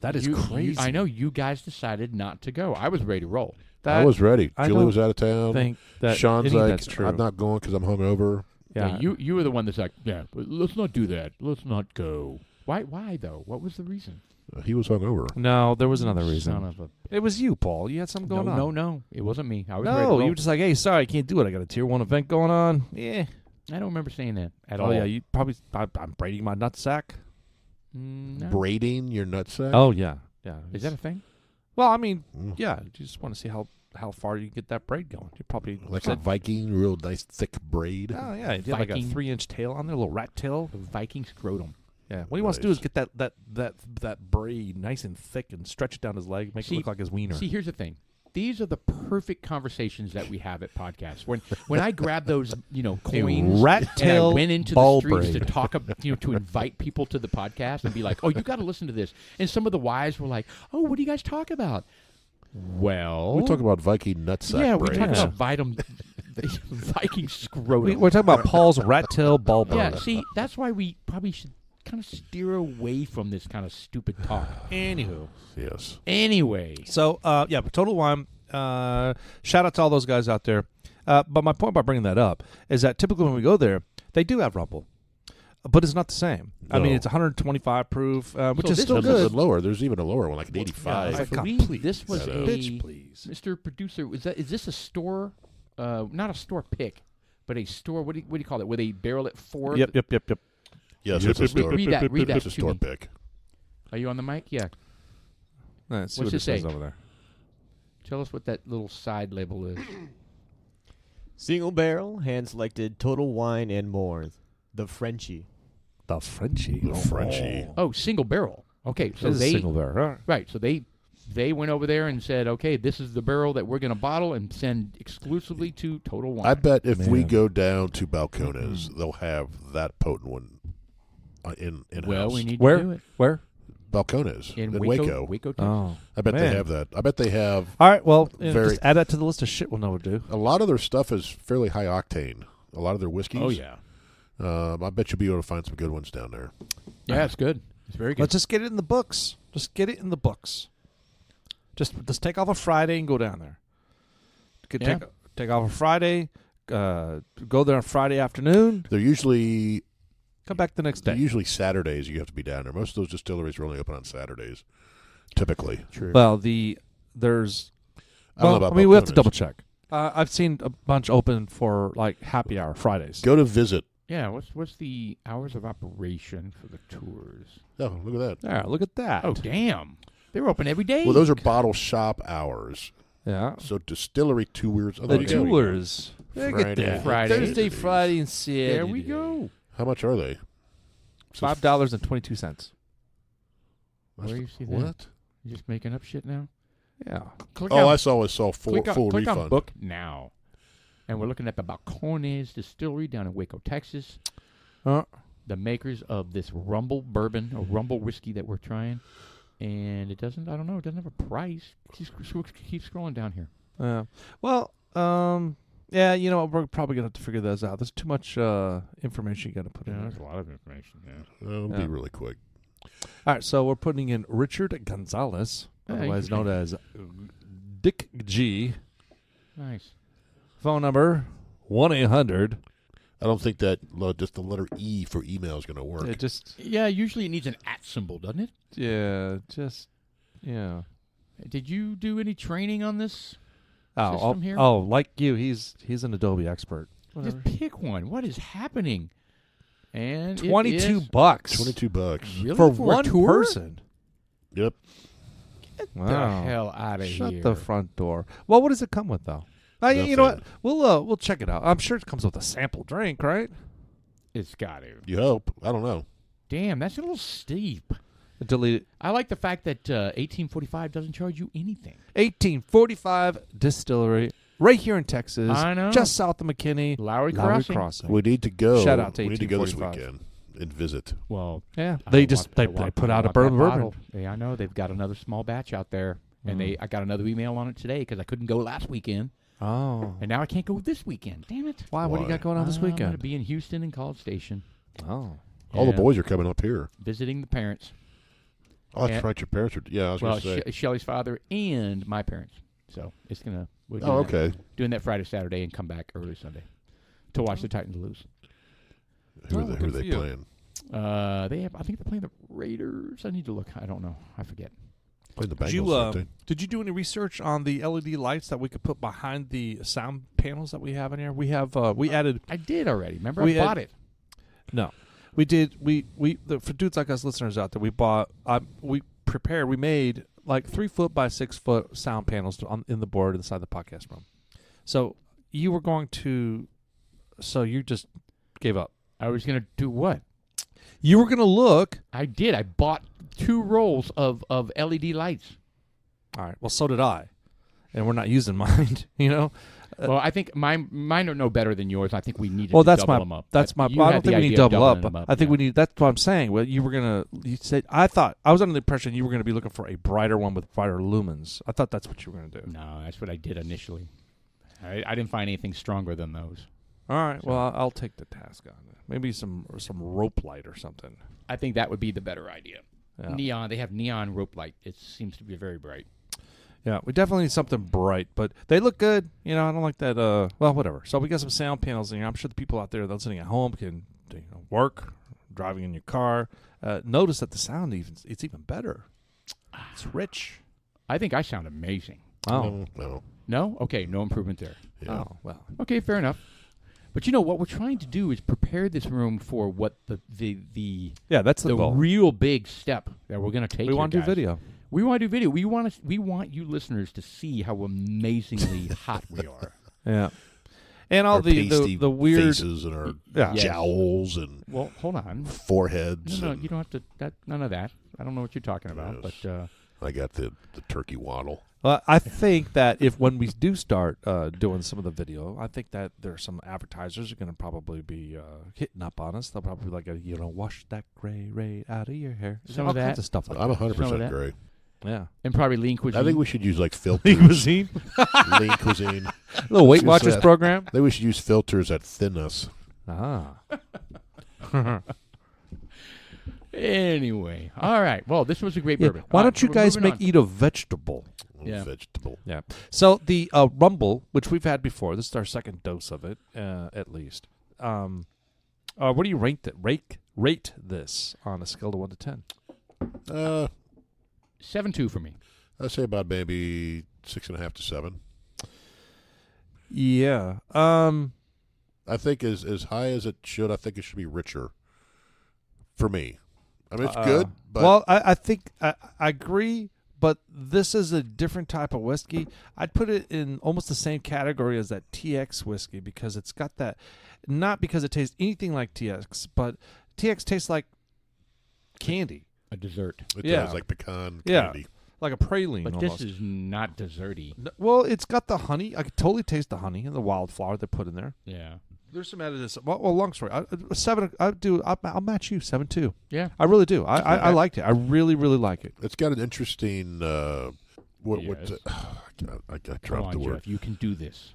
That is crazy. I know you guys decided not to go. I was ready to roll. I was ready. Julie was out of town. Think that Sean's like, that's true. I'm not going because I'm hungover. Yeah, you were the one that's like, yeah, but let's not do that. Let's not go. Why though? What was the reason? He was hungover. No, there was another reason. Son of a... It was you, Paul. You had something going on. No, it wasn't me. I was ready to No, roll. you were just like, hey, sorry, I can't do it. I got a tier 1 event going on. Yeah. I don't remember saying that at all. Oh, yeah, you probably, I'm braiding my nutsack. No. Braiding your nutsack? Oh, yeah. Yeah. Is that a thing? Well, I mean, yeah, you just want to see how far you can get that braid going. You probably like a Viking, real nice thick braid. Oh yeah, you have like a 3-inch tail on there, a little rat tail. The Viking scrotum. Yeah, what he wants to do is get that braid nice and thick and stretch it down his leg, make it look like his wiener. See, here's the thing. These are the perfect conversations that we have at podcasts. When I grab those, coins, rat tail, and I went into the streets to talk, to invite people to the podcast and be like, "Oh, you got to listen to this." And some of the wives were like, "Oh, what do you guys talk about?" Well, we talk about Viking nutsack. Yeah, braid. we talk about Viking scrotum. We're talking about Paul's rat tail ball braid. Yeah, see, that's why we probably should kind of steer away from this kind of stupid talk. Anywho. Yes. Anyway. So, but Total Wine, shout out to all those guys out there. But my point by bringing that up is that typically when we go there, they do have Rumble. But it's not the same. No. I mean, it's 125 proof, which is still good. Lower. There's even a lower one, like an 85. This was bitch, please. Mr. Producer, is this a store, not a store pick, but a store, what do you call it, where they barrel it forward? Yep. Yes, it's a store. Read that it's a store pick. Are you on the mic? Yeah. Let's What's see it say over there? Tell us what that little side label is. Single barrel, hand-selected, Total Wine, and more. The Frenchie. The Frenchie. The Frenchie. Oh, single barrel. Okay, so they single barrel. Right. So they went over there and said, okay, this is the barrel that we're going to bottle and send exclusively to Total Wine. I bet if we go down to Balcones, they'll have that potent one in Well, house. we need to do it. Where? In Balcones in Waco. Waco, Texas. Oh, I bet they have that. I bet they have. All right. Well, just add that to the list of shit we'll never do. A lot of their stuff is fairly high octane. A lot of their whiskeys. Oh yeah. I bet you'll be able to find some good ones down there. Yeah, it's good. It's very good. Let's just get it in the books. Just get it in the books. Just take off a Friday and go down there. Take off a Friday. Go there on Friday afternoon. They're usually come back the next day. Usually Saturdays you have to be down there. Most of those distilleries are only open on Saturdays, typically. True. Well, there's. I mean, we have to double check. I've seen a bunch open for like happy hour Fridays. Go to visit. Yeah, what's the hours of operation for the tours? Oh, look at that. Yeah, look at that. Oh, damn. They're open every day. Well, those are bottle shop hours. Yeah. So distillery tours. The tours. Friday. Thursday, Friday, and Saturday. There we go. How much are they? $5.22. Where do you see that? What? You just making up shit now? Yeah. I saw full click refund. On book now. And we're looking at the Balcones Distillery down in Waco, Texas. The makers of this Rumble bourbon or Rumble whiskey that we're trying. And it doesn't have a price. Keep scrolling down here. Yeah, you know what? We're probably going to have to figure those out. There's too much information you got to put in. There's a lot of information, yeah. It'll be really quick. All right, so we're putting in Richard Gonzalez, otherwise known as Dick G. Nice. Phone number 1-800. I don't think that just the letter E for email is going to work. Usually it needs an @ symbol, doesn't it? Yeah. Did you do any training on this system here? Oh, like you, he's an Adobe expert. Just pick one. What is happening? And $22. $22 really? for For one a tour? person. Yep. Get the hell out of here! Shut the front door. Well, what does it come with though? You know what? We'll check it out. I'm sure it comes with a sample drink, right? It's got to. You hope. I don't know. Damn, that's a little steep. Delete it. I like the fact that 1845 doesn't charge you anything. 1845 Distillery, right here in Texas. I know. Just south of McKinney. Lowry Crossing. We need to go. Shout out to 1845. We need to go this weekend and visit. Well, yeah. They put out a bourbon. Yeah, I know. They've got another small batch out there. And I got another email on it today because I couldn't go last weekend. Oh. And now I can't go this weekend. Damn it. Why? What do you got going on this weekend? I'm going to be in Houston and College Station. Oh. All the boys are coming up here. Visiting the parents. Oh, that's right. Your parents are. Yeah, I was going to say. Shelly's father and my parents. So it's gonna. Doing that Friday, Saturday, and come back early Sunday to watch the Titans lose. Who are they playing? I think they're playing the Raiders. I need to look. I don't know. I forget. Playing the Bengals. Did you do any research on the LED lights that we could put behind the sound panels that we have in here? We have. We added. I did already. Remember, I bought it. No, we did. For dudes like us, listeners out there, we bought. We made like 3 foot by 6 foot sound panels in the board inside the podcast room. So you were going to. So you just gave up. I was going to do what? You were going to look. I did. I bought 2 rolls of LED lights. All right. Well, so did I, and we're not using mine. You know. Well, I think mine are no better than yours. I think we need to double them up. That's my. I don't think we need to double up. I think we need. That's what I'm saying. Well, you were gonna. You said. I thought I was under the impression you were gonna be looking for a brighter one with brighter lumens. I thought that's what you were gonna do. No, that's what I did initially. I didn't find anything stronger than those. All right. So, well, I'll take the task on it. Maybe some rope light or something. I think that would be the better idea. Yeah. Neon. They have neon rope light. It seems to be very bright. Yeah, we definitely need something bright, but they look good. You know, I don't like that. Well, whatever. So we got some sound panels in here. I'm sure the people out there listening at home can work, driving in your car. Notice that the sound it's even better. It's rich. I think I sound amazing. Oh. No? Okay, no improvement there. Yeah. Oh, well. Okay, fair enough. But what we're trying to do is prepare this room for what the that's the goal. Real big step that we're going to take. We want to do video. We want to do video. We want you listeners to see how amazingly hot we are. Yeah. And all our the weird faces and our jowls and hold on, foreheads. No, you don't have to. None of that. I don't know what you're talking about, but I got the turkey waddle. I think that when we do start doing some of the video, I think that there are some advertisers who are going to probably be hitting up on us. They'll probably be like, wash that gray right out of your hair. Some all of that kinds of stuff like I'm that. 100% gray. Yeah. And probably Lean Cuisine. I think we should use like filters. Lean Cuisine? Lean Cuisine. A little Weight Watchers program? I think we should use filters that thin us. Ah. Anyway. All right. Well, this was a great bourbon. Why don't you guys eat a vegetable? Yeah. Vegetable. Yeah. So the Rumble, which we've had before, this is our second dose of it, at least. What do you rate this on a scale of 1 to 10? 7.2 for me. I'd say about maybe 6.5 to 7. Yeah. I think as high as it should. I think it should be richer. For me, I mean it's good. But well, I think I agree. But this is a different type of whiskey. I'd put it in almost the same category as that TX whiskey because it's got that. Not because it tastes anything like TX, but TX tastes like candy. A dessert. It does, like pecan candy. Like a praline But almost. this is not desserty. Well, it's got the honey. I could totally taste the honey and the wildflower they put in there. Yeah. There's some additives. Well, long story. I'll match you 7.2. Yeah. I really do. I liked it. I really, really like it. It's got an interesting. I dropped the word. Jeff, you can do this.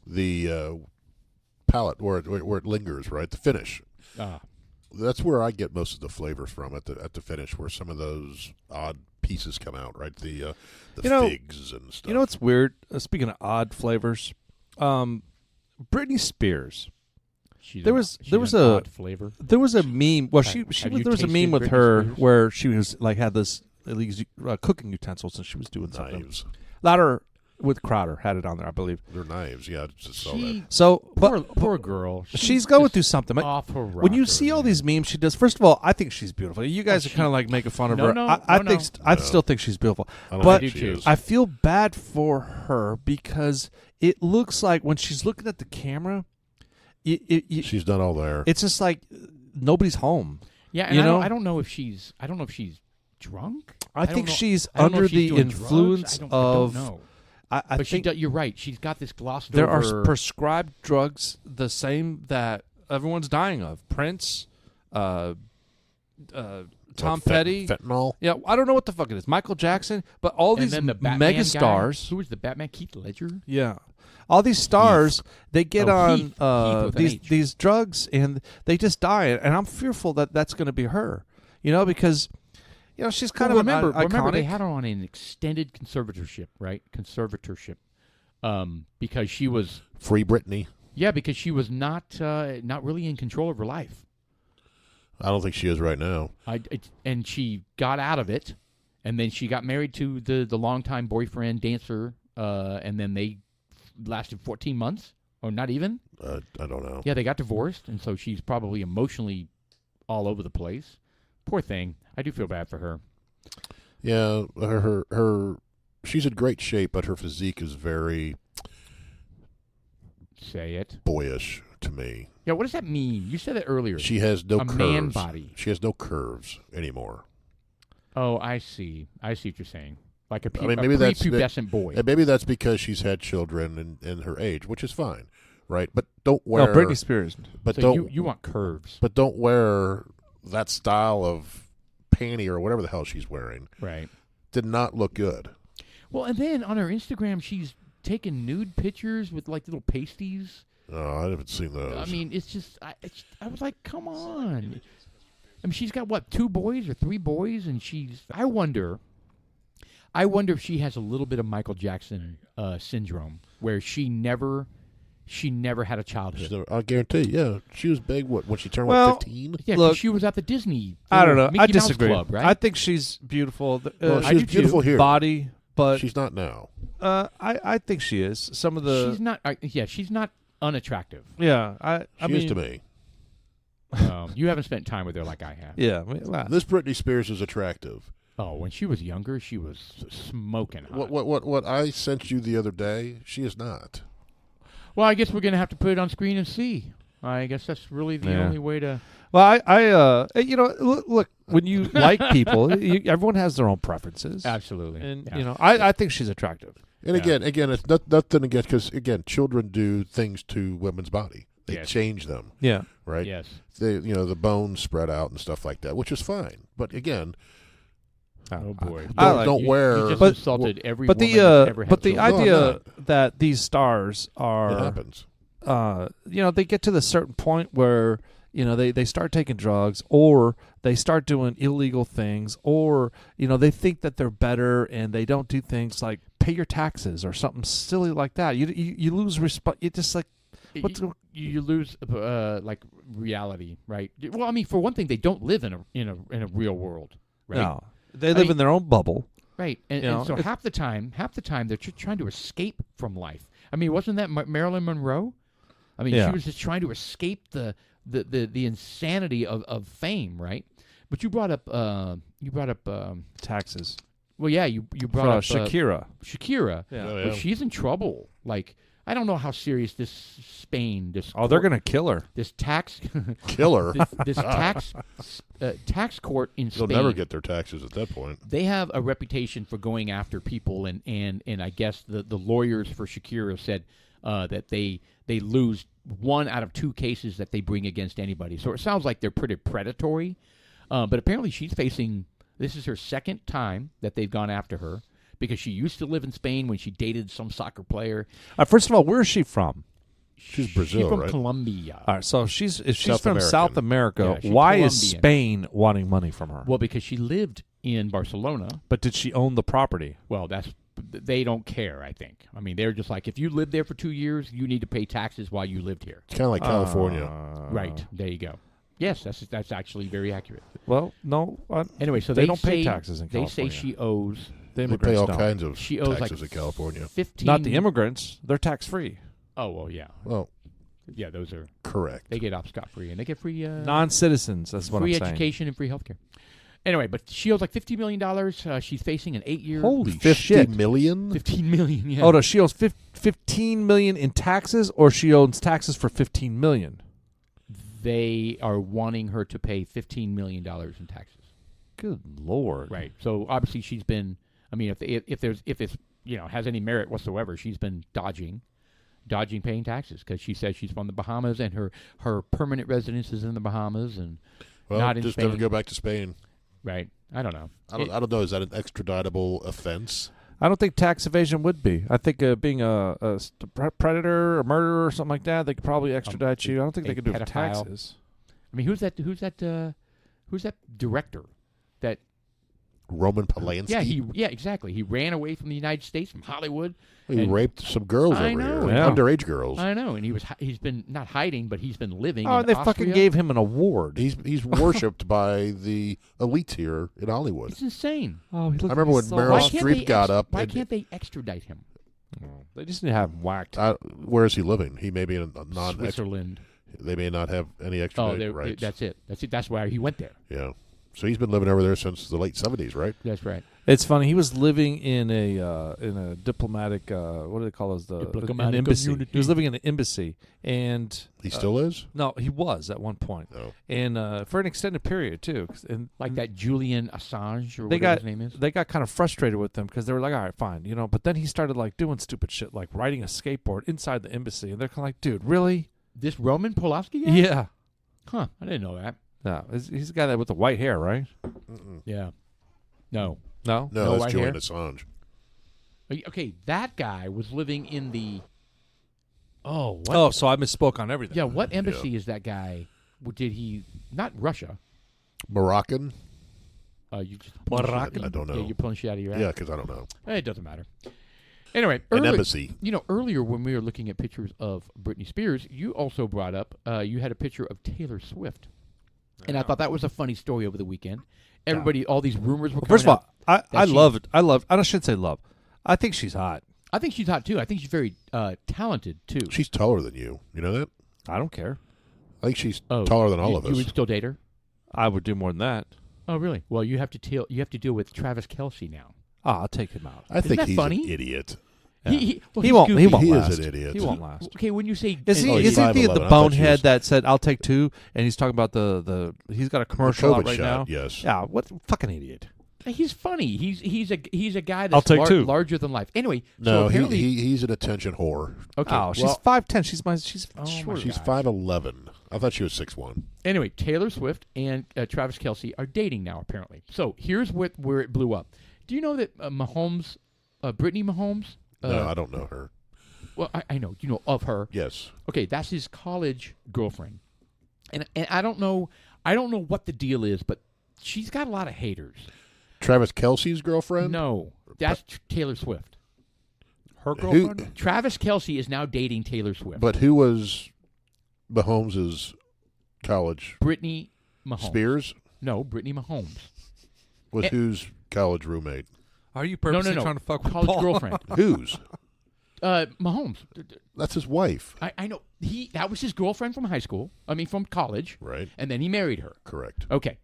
The palate where it lingers, right? The finish. That's where I get most of the flavors from at the finish, where some of those odd pieces come out, right? The figs and stuff. You know what's weird? Speaking of odd flavors, Britney Spears. There was a odd flavor. There was a meme. Well, there was a meme with her where she was like had this these cooking utensils and she was doing knives. Something. Louder with Crowder had it on there, I believe. They're knives, yeah. I just saw that. So, poor girl. She's going through something. Off her rocker, when you see all these memes she does, first of all, I think she's beautiful. You guys are kind of like making fun of her. I still think she's beautiful. But I feel bad for her because it looks like when she's looking at the camera, she's done all there. It's just like nobody's home. Yeah, and I don't know if she's drunk. I think she's under the influence of. I don't know. I think you're right. She's got this glossed there over. are prescribed drugs, the same that everyone's dying of. Prince, Tom Petty, fentanyl. Yeah, I don't know what the fuck it is. Michael Jackson, but all these mega stars. Who was the Batman? Keith Ledger. Yeah, all these stars they get on Heath these drugs and they just die. And I'm fearful that that's going to be her. You know, because she's kind of remember they iconic. had her on an extended conservatorship, right? Because she was Free Britney. Yeah, because she was not really in control of her life. I don't think she is right now. And she got out of it, and then she got married to the longtime boyfriend dancer, and then they lasted 14 months, or not even. I don't know. Yeah, they got divorced, and so she's probably emotionally all over the place. Poor thing. I do feel bad for her. Yeah, her she's in great shape, but her physique is very Say it. boyish to me. Yeah, what does that mean? You said it earlier. She has no curves. Man body. She has no curves anymore. Oh, I see. I see what you're saying. Like a maybe that's prepubescent boy. And maybe that's because she's had children and her age, which is fine, right? But don't wear. No, Britney Spears. But so don't you want curves. But don't wear that style of panty or whatever the hell she's wearing. Right. Did not look good. Well, and then on her Instagram, she's taking nude pictures with like little pasties. Oh, I haven't seen those. I mean, it's just I was like, come on. I mean, she's got what, 2 boys or 3 boys, and I wonder if she has a little bit of Michael Jackson syndrome, where she never had a childhood. I guarantee. Yeah, she was big. When she turned 15? Yeah, Look, she was at the Disney. I don't know. Mickey I Mouse disagree. Club, right? I think she's beautiful. She was beautiful here. Body, but She's not now. I think she is. Some of the she's not. She's not unattractive. Yeah, I She mean, is to me. You haven't spent time with her like I have. Yeah, This Britney Spears is attractive. Oh, when she was younger, she was smoking hot. What I sent you the other day, she is not. Well, I guess we're going to have to put it on screen and see. I guess that's really the only way to... Well, look, when you like people, everyone has their own preferences. Absolutely. And, I think she's attractive. And again, it's nothing against, because, again, children do things to women's body. They change them. Yeah. Right? Yes. They, the bones spread out and stuff like that, which is fine. But, again... Oh boy! Don't wear. You just insulted every woman that's ever had but the children. idea that these stars are, it happens. They get to the certain point where they start taking drugs, or they start doing illegal things, or they think that they're better and they don't do things like pay your taxes or something silly like that. You lose respect. You just like you lose like reality, right? Well, I mean, for one thing, they don't live in a real world, right? No. They live in their own bubble. Right. And so half the time they're trying to escape from life. I mean, wasn't that Marilyn Monroe? I mean, she was just trying to escape the insanity of fame, right? But you brought up Taxes. Well, yeah, you brought up Shakira. Shakira. Yeah. Oh, yeah. But she's in trouble. Like, I don't know how serious this Spain. They're gonna kill her. This tax Killer. this tax court in Spain. They'll never get their taxes at that point. They have a reputation for going after people, and I guess the lawyers for Shakira said that they lose 1 out of 2 cases that they bring against anybody. So it sounds like they're pretty predatory. But apparently she's facing. This is her 2nd time that they've gone after her, because she used to live in Spain when she dated some soccer player. First of all, where is she from? She's Brazil, She's from right? Colombia. All right, so if she's South from American. South America, Yeah, why she's is Colombian. Spain wanting money from her? Well, because she lived in Barcelona. But did she own the property? Well, they don't care, I think. I mean, they're just like, if you lived there for 2 years, you need to pay taxes while you lived here. It's kind of like California. Right. There you go. Yes, that's actually very accurate. Well, no. Anyway, so they don't pay taxes in They California. say she owes. They immigrants pay all don't. kinds of She owes taxes like in California. 15. Not the immigrants. They're tax free. Oh well, yeah, Well, yeah. Those are correct. they get off scot free, and they get free Non-citizens. That's what free I'm saying. education and free healthcare. Anyway, but she owes like $50 million. She's facing an 8-year. Holy 50 shit! million? $15 million. Yeah. Oh no, she owes $15 million in taxes, or she owns taxes for $15 million. They are wanting her to pay $15 million in taxes. Good Lord! Right. So obviously she's been. I mean, if it's has any merit whatsoever, she's been dodging paying taxes, because she says she's from the Bahamas and her permanent residence is in the Bahamas and not in just Spain. never go back to Spain. Right. I don't know. I don't know. Is that an extraditable offense? I don't think tax evasion would be. I think being a predator or murderer or something like that, they could probably extradite you. I don't think they could do it for taxes. I mean, who's that director that Roman Polanski? Yeah, exactly. He ran away from the United States, from Hollywood. He raped some girls over here, underage girls. I know, and he's been not hiding, but he's been living. Oh, in they Austria. fucking gave him an award. He's worshipped by the elites here in Hollywood. It's insane. Oh, I remember when Meryl Streep got up. Why can't they extradite him? They just need to have him whacked. Where is he living? He may be in a Switzerland. They may not have any extradition rights. That's it. That's why he went there. Yeah. So he's been living over there since the late 70s, right? That's right. It's funny. He was living in a diplomatic. What do they call those? An embassy. Community. He was living in an embassy, and he still is. No, he was at one point. Oh. And for an extended period too. And like that Julian Assange or whatever his name is. They got kind of frustrated with him because they were like, all right, fine, But then he started like doing stupid shit, like riding a skateboard inside the embassy, and they're kind of like, dude, really? This Roman Polanski guy? Yeah. Huh. I didn't know that. No, he's the guy that with the white hair, right? Yeah. No. No, that's Julian hair? Assange. Okay, that guy was living in the. Oh, what? Oh, so I misspoke on everything. Yeah, what embassy is that guy? Did he not Russia? Moroccan? You just Moroccan? I don't know. Yeah, you're pulling shit out of your ass. Yeah, because I don't know. It doesn't matter. Anyway, an embassy. Earlier when we were looking at pictures of Britney Spears, you also brought up you had a picture of Taylor Swift. And I thought that was a funny story over the weekend. Everybody, all these rumors were coming First of all, out I love it. I shouldn't say love. I think she's hot. I think she's hot, too. I think she's very talented, too. She's taller than you. You know that? I don't care. I think she's taller than all of us. You would still date her? I would do more than that. Oh, really? Well, you have to deal with Travis Kelce now. I'll take him out. I think that he's funny? an idiot. Yeah. He won't. He won't He last. is an idiot. He won't last. Okay, when you say Is he he's the 5'11". bonehead that said I'll take two, and he's talking about the he's got a commercial out right now. Yes. Yeah. What fucking idiot? he's funny. He's a guy that's I'll take two. larger than life. Anyway, no, so apparently he's an attention whore. Okay. Oh, she's 5'10". She's short. She's 5'11". I thought she was 6'1". Anyway, Taylor Swift and Travis Kelce are dating now, apparently. So here's where it blew up. Do you know that Mahomes, Brittany Mahomes? No, I don't know her. Well, I know. You know of her. Yes. Okay, that's his college girlfriend. And I don't know what the deal is, but she's got a lot of haters. Travis Kelce's girlfriend? No, that's Taylor Swift. Her girlfriend? Travis Kelce is now dating Taylor Swift. But who was Mahomes' college? Brittany Mahomes. Spears? No, Brittany Mahomes. Was whose college roommate? Are you purposely no. trying to fuck with college Paul? girlfriend. Whose? Mahomes. That's his wife. I know. That was his girlfriend from high school. I mean, from college. Right. And then he married her. Correct. Okay.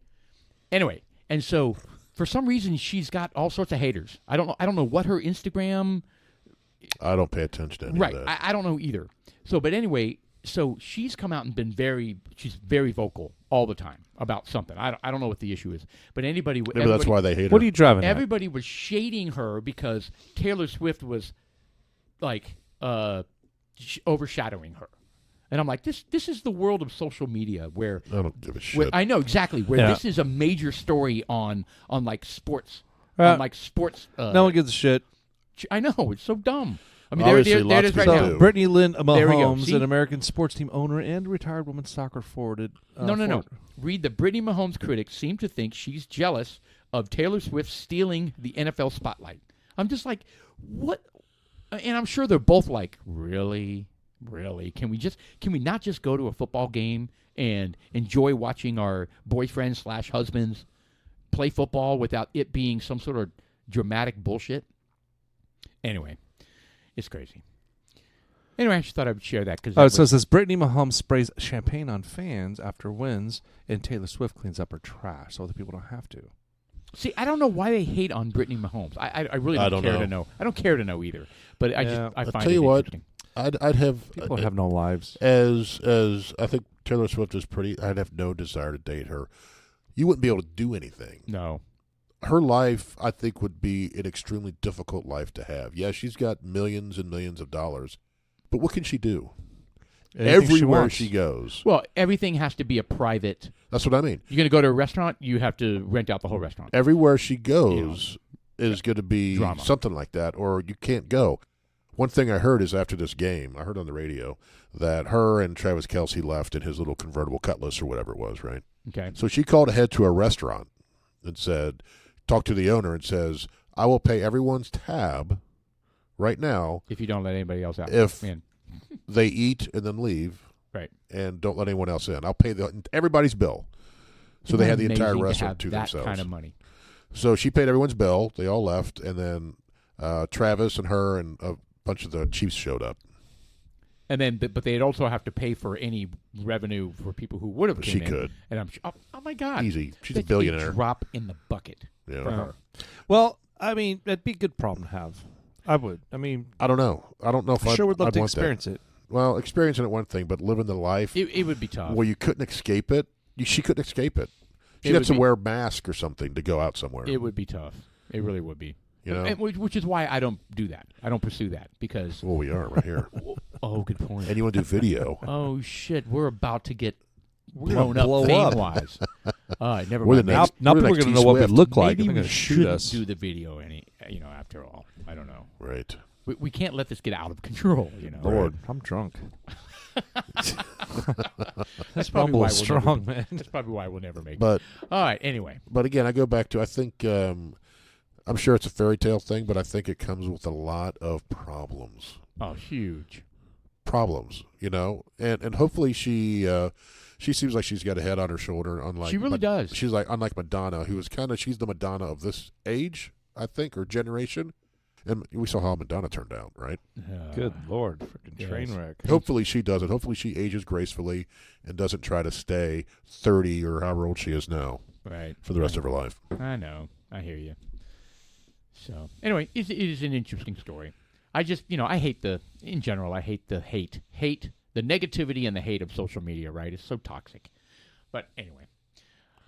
Anyway, and so for some reason she's got all sorts of haters. I don't know what her Instagram. I don't pay attention to any of that. Right. I don't know either. So, but anyway, so she's come out and been she's very vocal all the time about something. I don't know what the issue is, but maybe that's why they hate her. What are you driving at? Everybody was shading her because Taylor Swift was like overshadowing her. And I'm like, this is the world of social media where I don't give a shit. I know exactly where this is a major story on like sports. On like sports. No one gives a shit. I know, it's so dumb. I mean, Obviously, there it is right lots of now. people do. Brittany Lynn Mahomes, See? an American sports team owner and retired women's soccer forward. No. Read the Brittany Mahomes critics seem to think she's jealous of Taylor Swift stealing the NFL spotlight. I'm just like, what? And I'm sure they're both like, really? Can we not just go to a football game and enjoy watching our boyfriends / husbands play football without it being some sort of dramatic bullshit? Anyway, it's crazy. Anyway, I just thought I would share that. So it says Brittany Mahomes sprays champagne on fans after wins, and Taylor Swift cleans up her trash so other people don't have to. See, I don't know why they hate on Brittany Mahomes. I really don't care to know. I don't care to know either. But I find it interesting. I'd have people have no lives. As I think Taylor Swift is pretty. I'd have no desire to date her. You wouldn't be able to do anything. No. Her life, I think, would be an extremely difficult life to have. Yeah, she's got millions and millions of dollars, but what can she do? Everywhere she goes. Well, everything has to be a private. That's what I mean. You're going to go to a restaurant, you have to rent out the whole restaurant. Everywhere she goes is going to be drama. Something like that, or you can't go. One thing I heard is after this game, I heard on the radio that her and Travis Kelce left in his little convertible Cutlass or whatever it was, right? Okay. So she called ahead to a restaurant and said, talked to the owner and says, I will pay everyone's tab right now if you don't let anybody else out. If they eat and then leave, right, and don't let anyone else in, I'll pay everybody's bill. So they had the entire restaurant to themselves. Kind of money. So she paid everyone's bill. They all left, and then Travis and her and a bunch of the chiefs showed up. And then, but they'd also have to pay for any revenue for people who would have came in. She could. And I'm oh my God. Easy. She's a billionaire. A drop in the bucket for her. Well, I mean, that'd be a good problem to have. I would. I mean, I don't know. I don't know if sure would love I'd to want experience that. it. Well, experiencing it one thing, but living the life. It would be tough. Where you couldn't escape it. She couldn't escape it. She'd have to wear a mask or something to go out somewhere. It would be tough. It really would be. You know? Which is why I don't do that. I don't pursue that because. Well, we are right here. Oh, good point. And you want to do video. Oh, shit. We're about to get blown up fame-wise. Never mind. Now people are going to know what we look like. Maybe we shouldn't do the video after all. I don't know. Right. We can't let this get out of control, Lord, I'm drunk. That's probably why strong, man. That's probably why we'll never make it. But all right, anyway. But again, I go back to I think I'm sure it's a fairy tale thing, but I think it comes with a lot of problems. Oh, huge problems, and hopefully she seems like she's got a head on her shoulder. Unlike she really does. She's like unlike Madonna, who is she's the Madonna of this age, I think, or generation. And we saw how Madonna turned out, right? Good Lord, freaking train wreck. Hopefully she doesn't. Hopefully she ages gracefully and doesn't try to stay 30 or however old she is now, right, for the rest of her life. I know. I hear you. So anyway, it is an interesting story. I just, I hate the negativity and the hate of social media, right? It's so toxic. But anyway.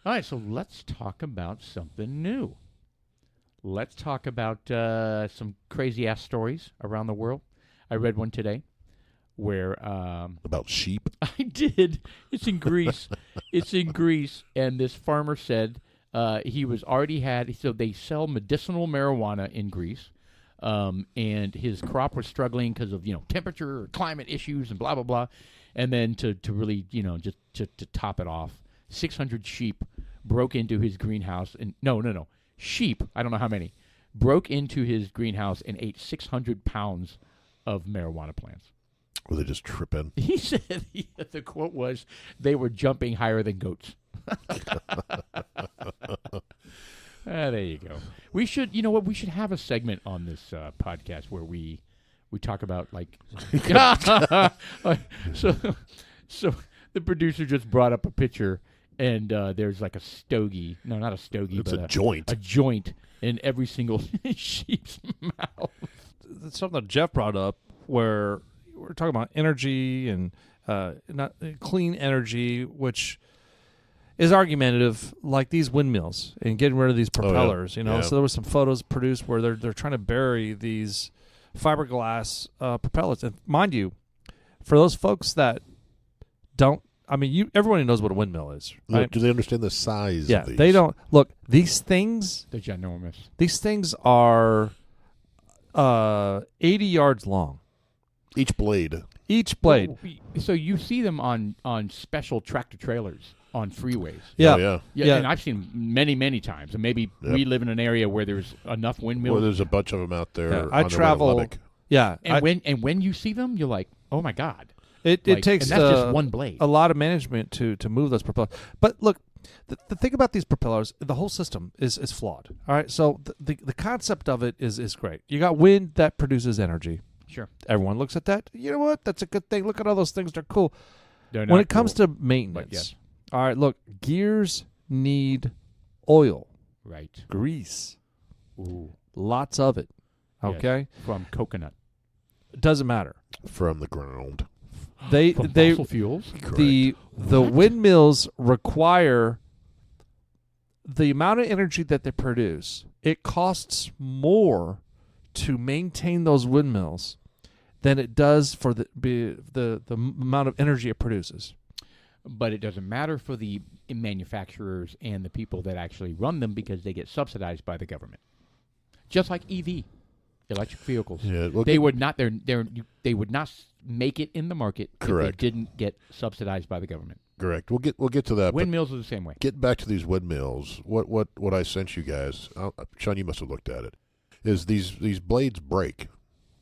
All right, so let's talk about something new. Let's talk about some crazy-ass stories around the world. I read one today where... about sheep? I did. It's in Greece. It's in Greece, and this farmer said so they sell medicinal marijuana in Greece, and his crop was struggling because of, temperature or climate issues and blah, blah, blah. And then to really, just to top it off, 600 sheep broke into his greenhouse. And no. Sheep, I don't know how many, broke into his greenhouse and ate 600 pounds of marijuana plants. Were they just tripping? He said, the quote was, they were jumping higher than goats. There you go. We should, we should have a segment on this podcast where we talk about, like, so the producer just brought up a picture. And there's like a stogie. No, not a stogie, it's but a joint. A joint in every single sheep's mouth. That's something that Jeff brought up where we're talking about energy and not clean energy, which is argumentative, like these windmills and getting rid of these propellers. Yeah. So there were some photos produced where they're trying to bury these fiberglass propellers. And mind you, for those folks that don't. I mean, everybody knows what a windmill is, right? Look, do they understand the size of these? They don't. Look, these things... They're ginormous. These things are 80 yards long. Each blade. So you see them on special tractor-trailers on freeways. Yeah. Yeah, and I've seen them many, many times. And maybe we live in an area where there's enough windmills. Well, there's a bunch of them out there. Yeah, I travel... Yeah. And when you see them, you're like, oh, my God. It takes and that's just one blade. A lot of management to move those propellers. But look, the thing about these propellers, the whole system is flawed. All right, so the concept of it is great. You got wind that produces energy. Sure. Everyone looks at that. You know what? That's a good thing. Look at all those things. They're cool. They're when it comes to maintenance, yes. All right, look, gears need oil. Right. Grease. Ooh. Lots of it. Okay? Yes. From coconut. It doesn't matter. From the ground. They fossil fuels. The windmills require the amount of energy that they produce. It costs more to maintain those windmills than it does for the amount of energy it produces. But it doesn't matter for the manufacturers and the people that actually run them because they get subsidized by the government. Just like EV, electric vehicles. Yeah, well, they would not make it in the market Correct. if they didn't get subsidized by the government. Correct. We'll get to that. Windmills are the same way. Getting back to these windmills, what I sent you guys, Sean, you must have looked at it, is these blades break.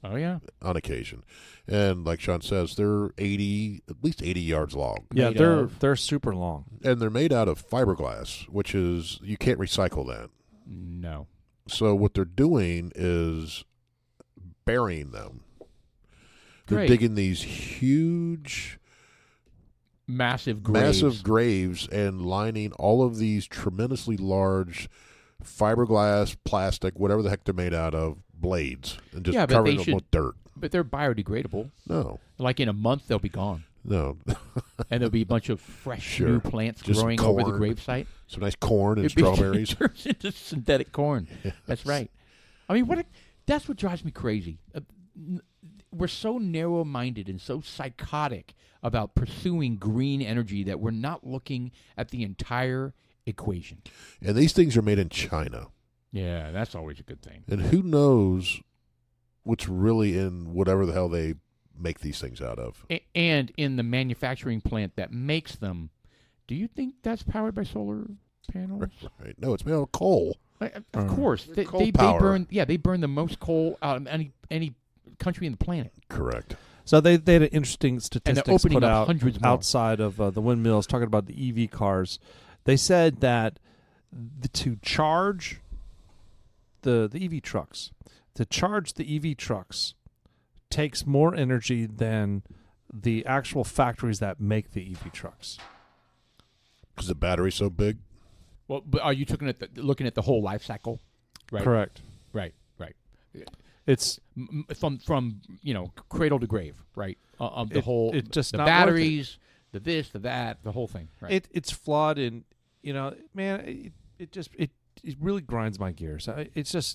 Oh, yeah. On occasion. And like Sean says, they're at least 80 yards long. Yeah, they're super long. And they're made out of fiberglass, which is, you can't recycle that. No. So what they're doing is burying them. They're digging these huge... Massive graves and lining all of these tremendously large fiberglass, plastic, whatever the heck they're made out of, blades, and just covering them with dirt. But they're biodegradable. No. Like in a month, they'll be gone. No. And there'll be a bunch of fresh new plants just growing over the gravesite. Some nice corn and strawberries. It turns into synthetic corn. Yes. That's right. I mean, that's what drives me crazy. We're so narrow-minded and so psychotic about pursuing green energy that we're not looking at the entire equation. And these things are made in China. Yeah, that's always a good thing. And who knows what's really in whatever the hell they make these things out of. And in the manufacturing plant that makes them, do you think that's powered by solar panels? Right. No, it's made out of coal. Of course. They burn the most coal out of any country in the planet. Correct. So they had an interesting statistics put out outside of the windmills, talking about the EV cars. They said that to charge the EV trucks, takes more energy than the actual factories that make the EV trucks. Because the battery's so big? Well, but are you looking at the whole life cycle? Right. Correct. Right. It's from cradle to grave, right? The not batteries, the this, the that, the whole thing. Right. It's flawed, and man, it really grinds my gears. It's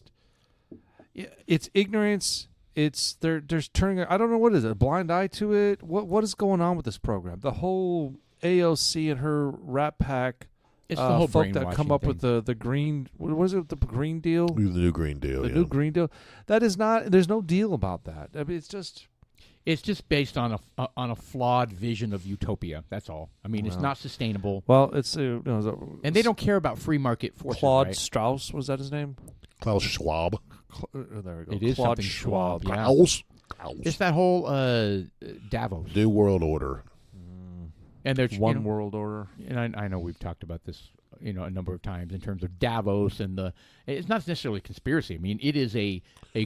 ignorance. There's turning. I don't know what is it, a blind eye to it. What is going on with this program? The whole AOC and her Rat Pack. It's the whole folk that come up thing. with the green. What was it? The Green Deal. The new Green Deal. The new Green Deal. That is not. There's no deal about that. I mean, it's just based on a flawed vision of utopia. That's all. I mean, it's not sustainable. Well, it's and they don't care about free market forces. Claude Strauss, was that his name? Klaus Schwab. There we go. It is Claude something Schwab. Yeah. Klaus. It's that whole Davos. New World Order. And there's One World Order. And I know we've talked about this, a number of times in terms of Davos and it's not necessarily a conspiracy. I mean, it is a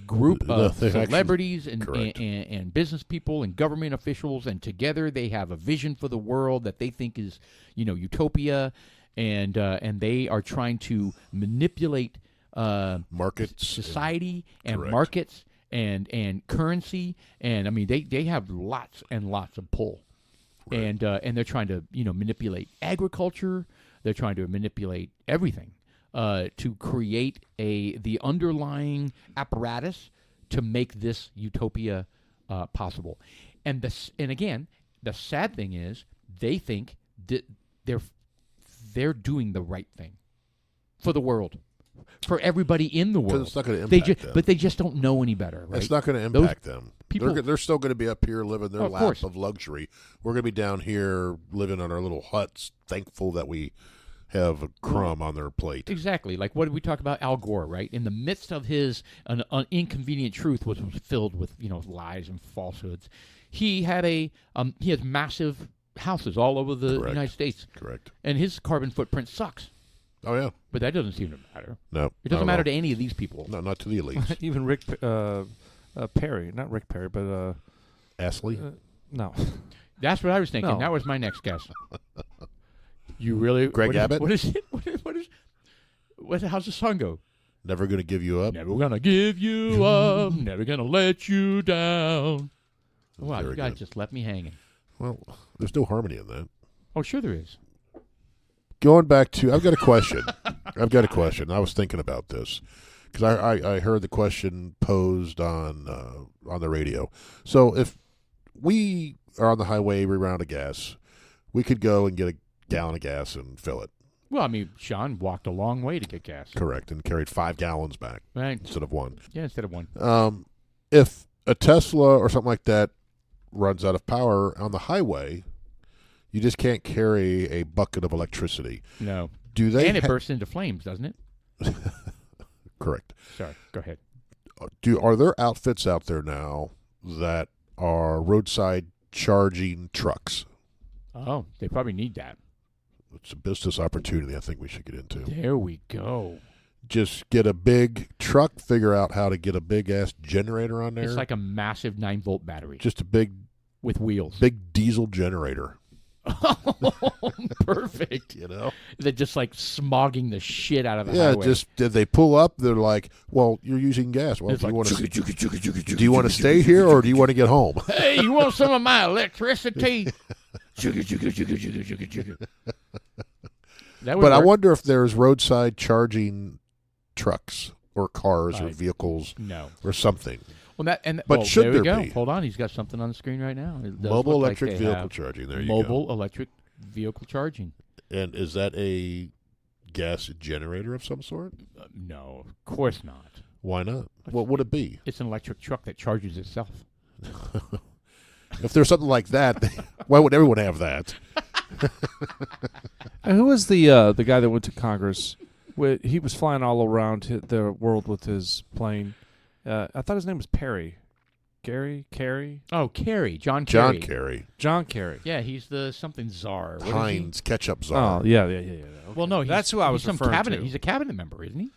group of celebrities and business people and government officials, and together they have a vision for the world that they think is, utopia, and they are trying to manipulate markets, society, and markets and currency, and I mean they have lots and lots of pull. Right. And they're trying to manipulate agriculture. They're trying to manipulate everything to create the underlying apparatus to make this utopia possible. And again, the sad thing is they think that they're doing the right thing for the world, for everybody in the world. It's not going to impact them. But they just don't know any better. Right? It's not going to impact them. They're still going to be up here living their life of luxury. We're going to be down here living on our little huts, thankful that we have a crumb on their plate. Exactly. Like what did we talk about Al Gore, right? In the midst of his an inconvenient truth, which was filled with lies and falsehoods, he has massive houses all over the United States. Correct. And his carbon footprint sucks. Oh yeah. But that doesn't seem to matter. No. It doesn't matter to any of these people. No, not to the elites. Even Rick Perry, not Rick Perry, but Astley. No. That's what I was thinking. No. That was my next guess. You really, Greg Abbott? What is it? How's the song go? Never gonna give you up. Never gonna give you up. Never gonna let you down. Wow, you guys just left me hanging. Well, there's no harmony in that. Oh, sure there is. Going back to, I've got a question. I was thinking about this because I heard the question posed on the radio. So if we are on the highway, we run out of gas, we could go and get a gallon of gas and fill it. Well, I mean, Sean walked a long way to get gas. Correct, and carried 5 gallons back right. instead of 1. Yeah, instead of 1. If a Tesla or something like that runs out of power on the highway, You just can't carry a bucket of electricity. No. Do they? And it bursts into flames, doesn't it? Correct. Sorry. Go ahead. Are there outfits out there now that are roadside charging trucks? Oh, they probably need that. It's a business opportunity I think we should get into. There we go. Just get a big truck, figure out how to get a big-ass generator on there. It's like a massive 9-volt battery. Just a big... With wheels. Big diesel generator. Oh, perfect. You know? They're just like smogging the shit out of the highway. Yeah, just did they pull up? They're like, well, you're using gas. Well, do you want to stay here or do you want to get home? Hey, you want some of my electricity? But I wonder if there's roadside charging trucks or cars or vehicles or something. Well, should there go. be? Hold on, he's got something on the screen right now. Mobile electric vehicle charging. There you go. Mobile electric vehicle charging. And is that a gas generator of some sort? No, of course not. Why not? What would it be? It's an electric truck that charges itself. If there's something like that, why would everyone have that? Who was the guy that went to Congress? He was flying all around the world with his plane. I thought his name was Perry. Carey? Oh, Kerry. John Kerry. John Kerry. Yeah, he's the something czar. Heinz ketchup czar. Oh, yeah. Okay. Well, no, that's who I was referring cabinet. to. He's a cabinet member, isn't he?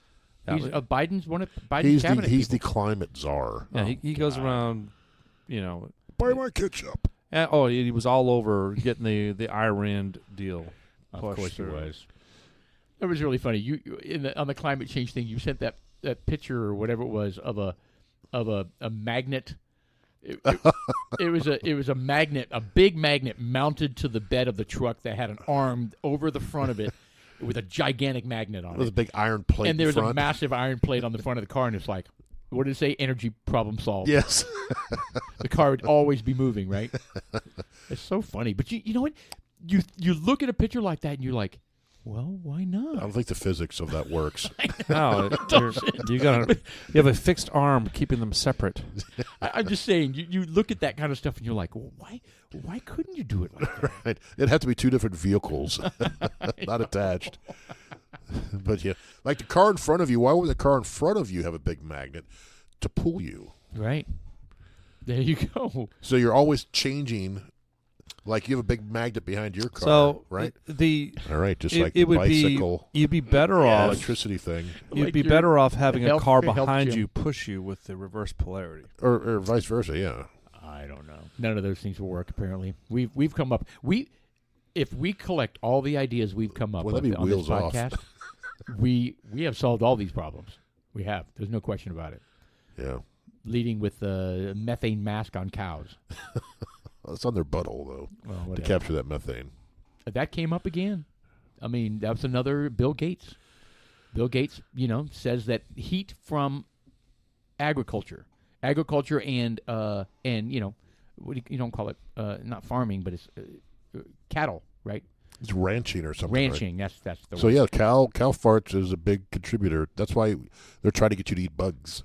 He's was, Biden's one of Biden's cabinet He's people. the climate czar. Yeah, he goes around, Buy my ketchup. And, he was all over getting the Iran deal. Of course he was. It was really funny. You on the climate change thing, you sent that picture or whatever it was of a magnet. It was a magnet, a big magnet mounted to the bed of the truck that had an arm over the front of it with a gigantic magnet on it. With a big iron plate and there was in front. a massive iron plate on the front of the car, and it's like, what did it say? Energy problem solved. Yes. The car would always be moving, right? It's so funny. But you know what? You look at a picture like that, and you're like, well, why not? I don't think the physics of that works. No, you have a fixed arm keeping them separate. I'm just saying, you look at that kind of stuff and you're like, well, why couldn't you do it like that? Right. It'd have to be two different vehicles, not attached. But yeah, like the car in front of you, why would the car in front of you have a big magnet to pull you? Right. There you go. So you're always changing. Like you have a big magnet behind your car, so right? All right, just like the bicycle. You'd be better off electricity thing. You'd Like be better off having a car health behind gym. you push you with the reverse polarity, or vice versa. Yeah, I don't know. None of those things will work. Apparently, we've come up. If we collect all the ideas we've come up with on this podcast, we have solved all these problems. We have. There's no question about it. Yeah. Leading with the methane mask on cows. It's on their butthole, though, to capture that methane. That came up again. I mean, that was another Bill Gates. Bill Gates, says that heat from agriculture and what do you don't call it? Not farming, but it's cattle, right? It's ranching or something. Ranching, right? that's the word. So yeah, cow farts is a big contributor. That's why they're trying to get you to eat bugs.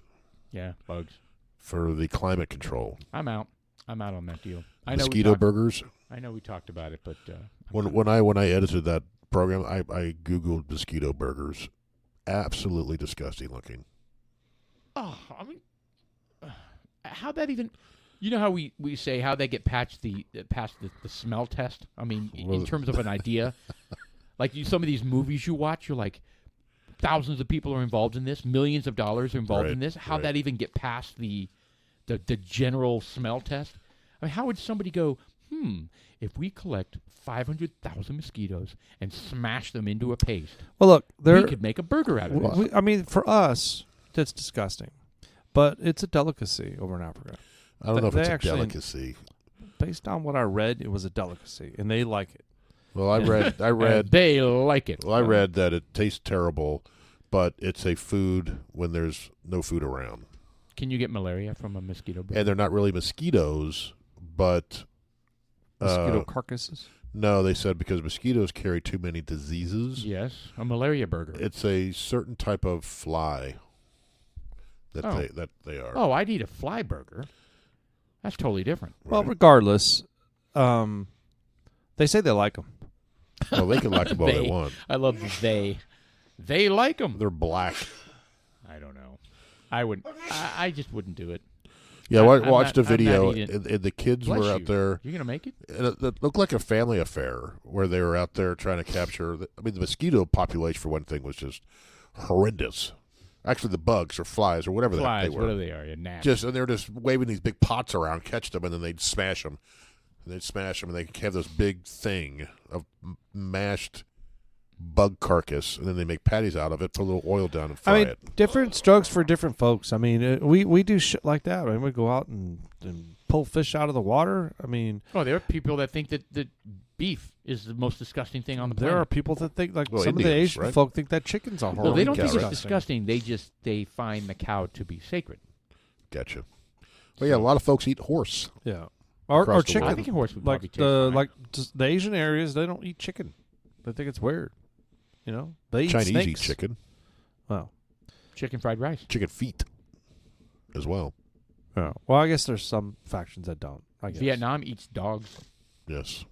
Yeah, bugs. For the climate control. I'm out on that deal. Mosquito burgers. I know we talked about it, but when I edited that program, I googled mosquito burgers. Absolutely disgusting looking. Oh, I mean, how that even? You know how we say how they get past the smell test? I mean, in terms of an idea, like some of these movies you watch, you're like, thousands of people are involved in this, millions of dollars are involved in this. How that even get past the general smell test? I mean, how would somebody go, if we collect 500,000 mosquitoes and smash them into a paste, well, look, we could make a burger out of it. I mean, for us, that's disgusting. But it's a delicacy over in Africa. I don't know if it's a delicacy. Based on what I read, it was a delicacy, and they like it. Well, I read they like it. Well, I read that it tastes terrible, but it's a food when there's no food around. Can you get malaria from a mosquito burger? And they're not really mosquitoes, but mosquito carcasses? No, they said because mosquitoes carry too many diseases. Yes, a malaria burger. It's a certain type of fly that they are. Oh, I'd eat a fly burger. That's totally different. Well, regardless, They say they like them. Well, they can like them all they want. I love the they. They like them. They're black. I don't know. I wouldn't. I just wouldn't do it. Yeah, I watched a I'm video, not and the kids Bless were out you. there. You're gonna make it? And it looked like a family affair where they were out there trying to capture. The mosquito population for one thing was just horrendous. Actually, the bugs or flies or whatever they were. Whatever they are, nasty. And they're just waving these big pots around, catch them, and then they'd smash them. And they'd have this big thing of mashed bug carcass, and then they make patties out of it, put a little oil down, and fry it. Different strokes for different folks. I mean, we do shit like that. I mean, we go out and pull fish out of the water. I mean, there are people that think that beef is the most disgusting thing on the planet. There are people that think some Indians, of the Asian right? folk think that chickens are horrible. Well, they don't think right? it's disgusting. They find the cow to be sacred. Gotcha. Well, yeah, a lot of folks eat horse. Yeah, or Across the chicken. I think a horse would like probably taste fine. the Asian areas, they don't eat chicken. They think it's weird. You know, they eat Chinese snakes. eat chicken. Wow. Chicken fried rice. Chicken feet as well. Oh. Well, I guess there's some factions that don't. I guess. Vietnam eats dogs. Yes.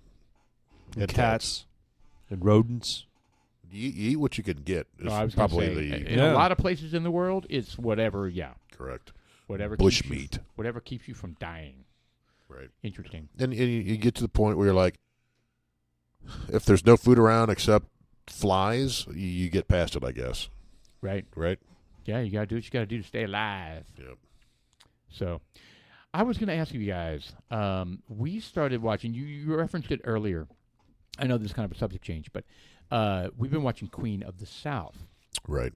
And cats and rodents. You eat what you can get. Is I was probably gonna say, the in a lot of places in the world, it's whatever. Yeah, correct. whatever Bush keeps you- meat. whatever keeps you from dying. Right. Interesting. And you get to the point where you're like, if there's no food around except flies, you get past it, I guess. Right. Right? Yeah, you gotta do what you gotta do to stay alive. Yep. So, I was gonna ask you guys. We started watching. You referenced it earlier. I know this is kind of a subject change, but we've been watching Queen of the South. Right.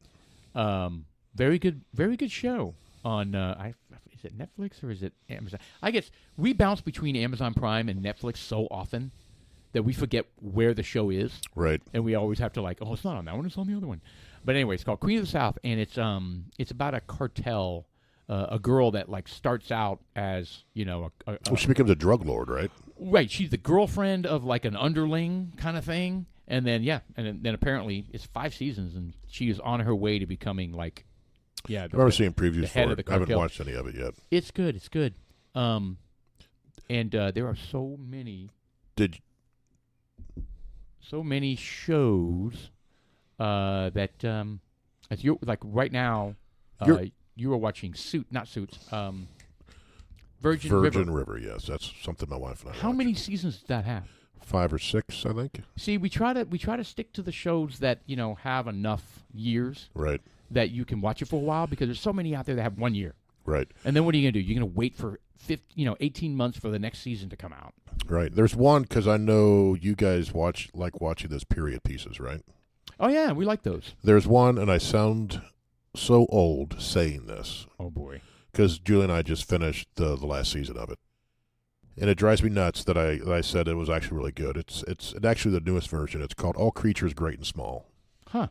Very good show on. Is it Netflix or is it Amazon? I guess we bounce between Amazon Prime and Netflix so often that we forget where the show is. Right. And we always have to it's not on that one, it's on the other one. But anyway, it's called Queen of the South, and it's about a cartel, a girl that starts out as She becomes a drug lord, right? right. She's the girlfriend of an underling kind of thing, and then then apparently it's 5 seasons, and she is on her way to becoming I remember seeing previews the head for of it. the I haven't cartel. watched any of it yet. It's good. It's good. And there are so many shows that as you right now you are watching Suits. Virgin River, yes, that's something my wife and I. How watch. many seasons does that have? 5 or 6, I think. See, we try to stick to the shows that have enough years Right. that you can watch it for a while, because there's so many out there that have 1 year. Right. And then what are you gonna do? You're gonna wait for 18 months for the next season to come out. Right. There's one, because I know you guys like watching those period pieces, right? Oh yeah, we like those. There's one, and I sound so old saying this, Oh boy. because Julie and I just finished the last season of it, and it drives me nuts that I said it was actually really good. It's actually the newest version. It's called All Creatures Great and Small. Huh.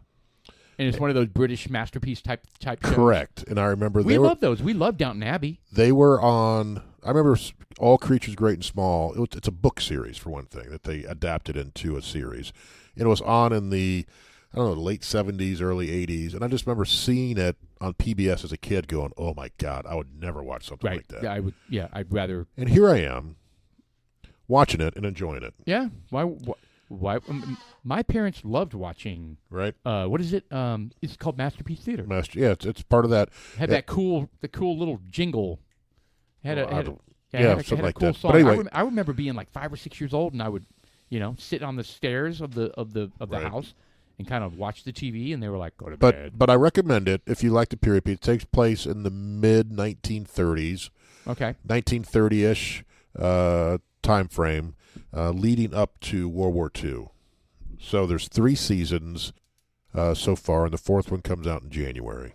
And it's one of those British masterpiece type shows. Correct. And I remember We love those. We love Downton Abbey. They were on. I remember All Creatures Great and Small. It's a book series for one thing that they adapted into a series. And it was on in the late 70s, early 80s, and I just remember seeing it on PBS as a kid, going, "Oh my God, I would never watch something Right. like that." Yeah, I would. Yeah, I'd rather. And here I am, watching it and enjoying it. Yeah. Why? My parents loved watching. Right. What is it? It's called Masterpiece Theater. Yeah, it's part of that. Had the cool little jingle. Had a something had a like cool that. song. But anyway, I remember being 5 or 6 years old, and I would, sit on the stairs of the Right. house and kind of watch the TV, and they were like, "Go to bed." but I recommend it if you like the period piece. It takes place in the mid 1930s, Okay. 1930-ish time frame, leading up to World War II. So there's 3 seasons so far, and the 4th one comes out in January.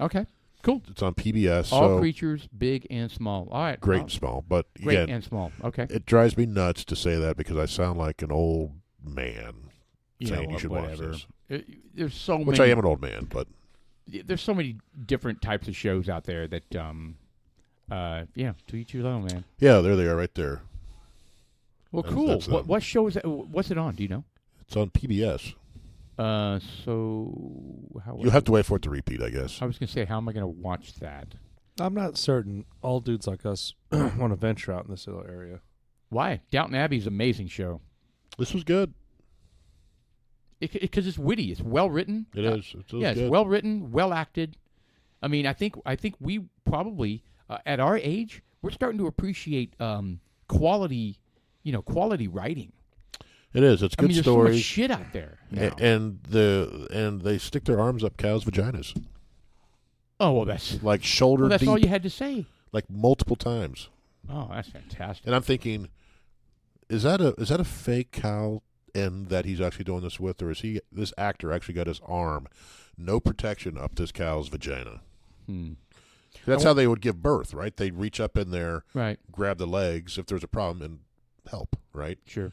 Okay. Cool. It's on PBS. All so creatures, big and small. All right. great and small, but Great again, and small. Okay. it drives me nuts to say that because I sound like an old man saying you should watch this. There's so Which many. I am an old man, but There's so many different types of shows out there that, to each your own, man. yeah, there they are, right there. Well, That's- cool. that's What show is that? What's it on? Do you know? It's on PBS. So how? You'll have to wait for it to repeat, I guess. I was gonna say, how am I gonna watch that? I'm not certain. All dudes like us want to venture out in this little area. Why? Downton Abbey's an amazing show. This was good. Because it's witty. It's well written. It is. It's good. It's well written, well acted. I mean, I think we probably at our age we're starting to appreciate quality, quality writing. It is. It's good there's stories. So much shit out there now. And they stick their arms up cows' vaginas. Oh well, that's like shoulder well, that's deep. all you had to say. Like multiple times. Oh, that's fantastic. And I'm thinking, is that a fake cow end that he's actually doing this with, or is this actor actually got his arm, no protection, up this cow's vagina? That's how they would give birth, right? They'd reach up in there, right, grab the legs if there's a problem, and help, right? Sure.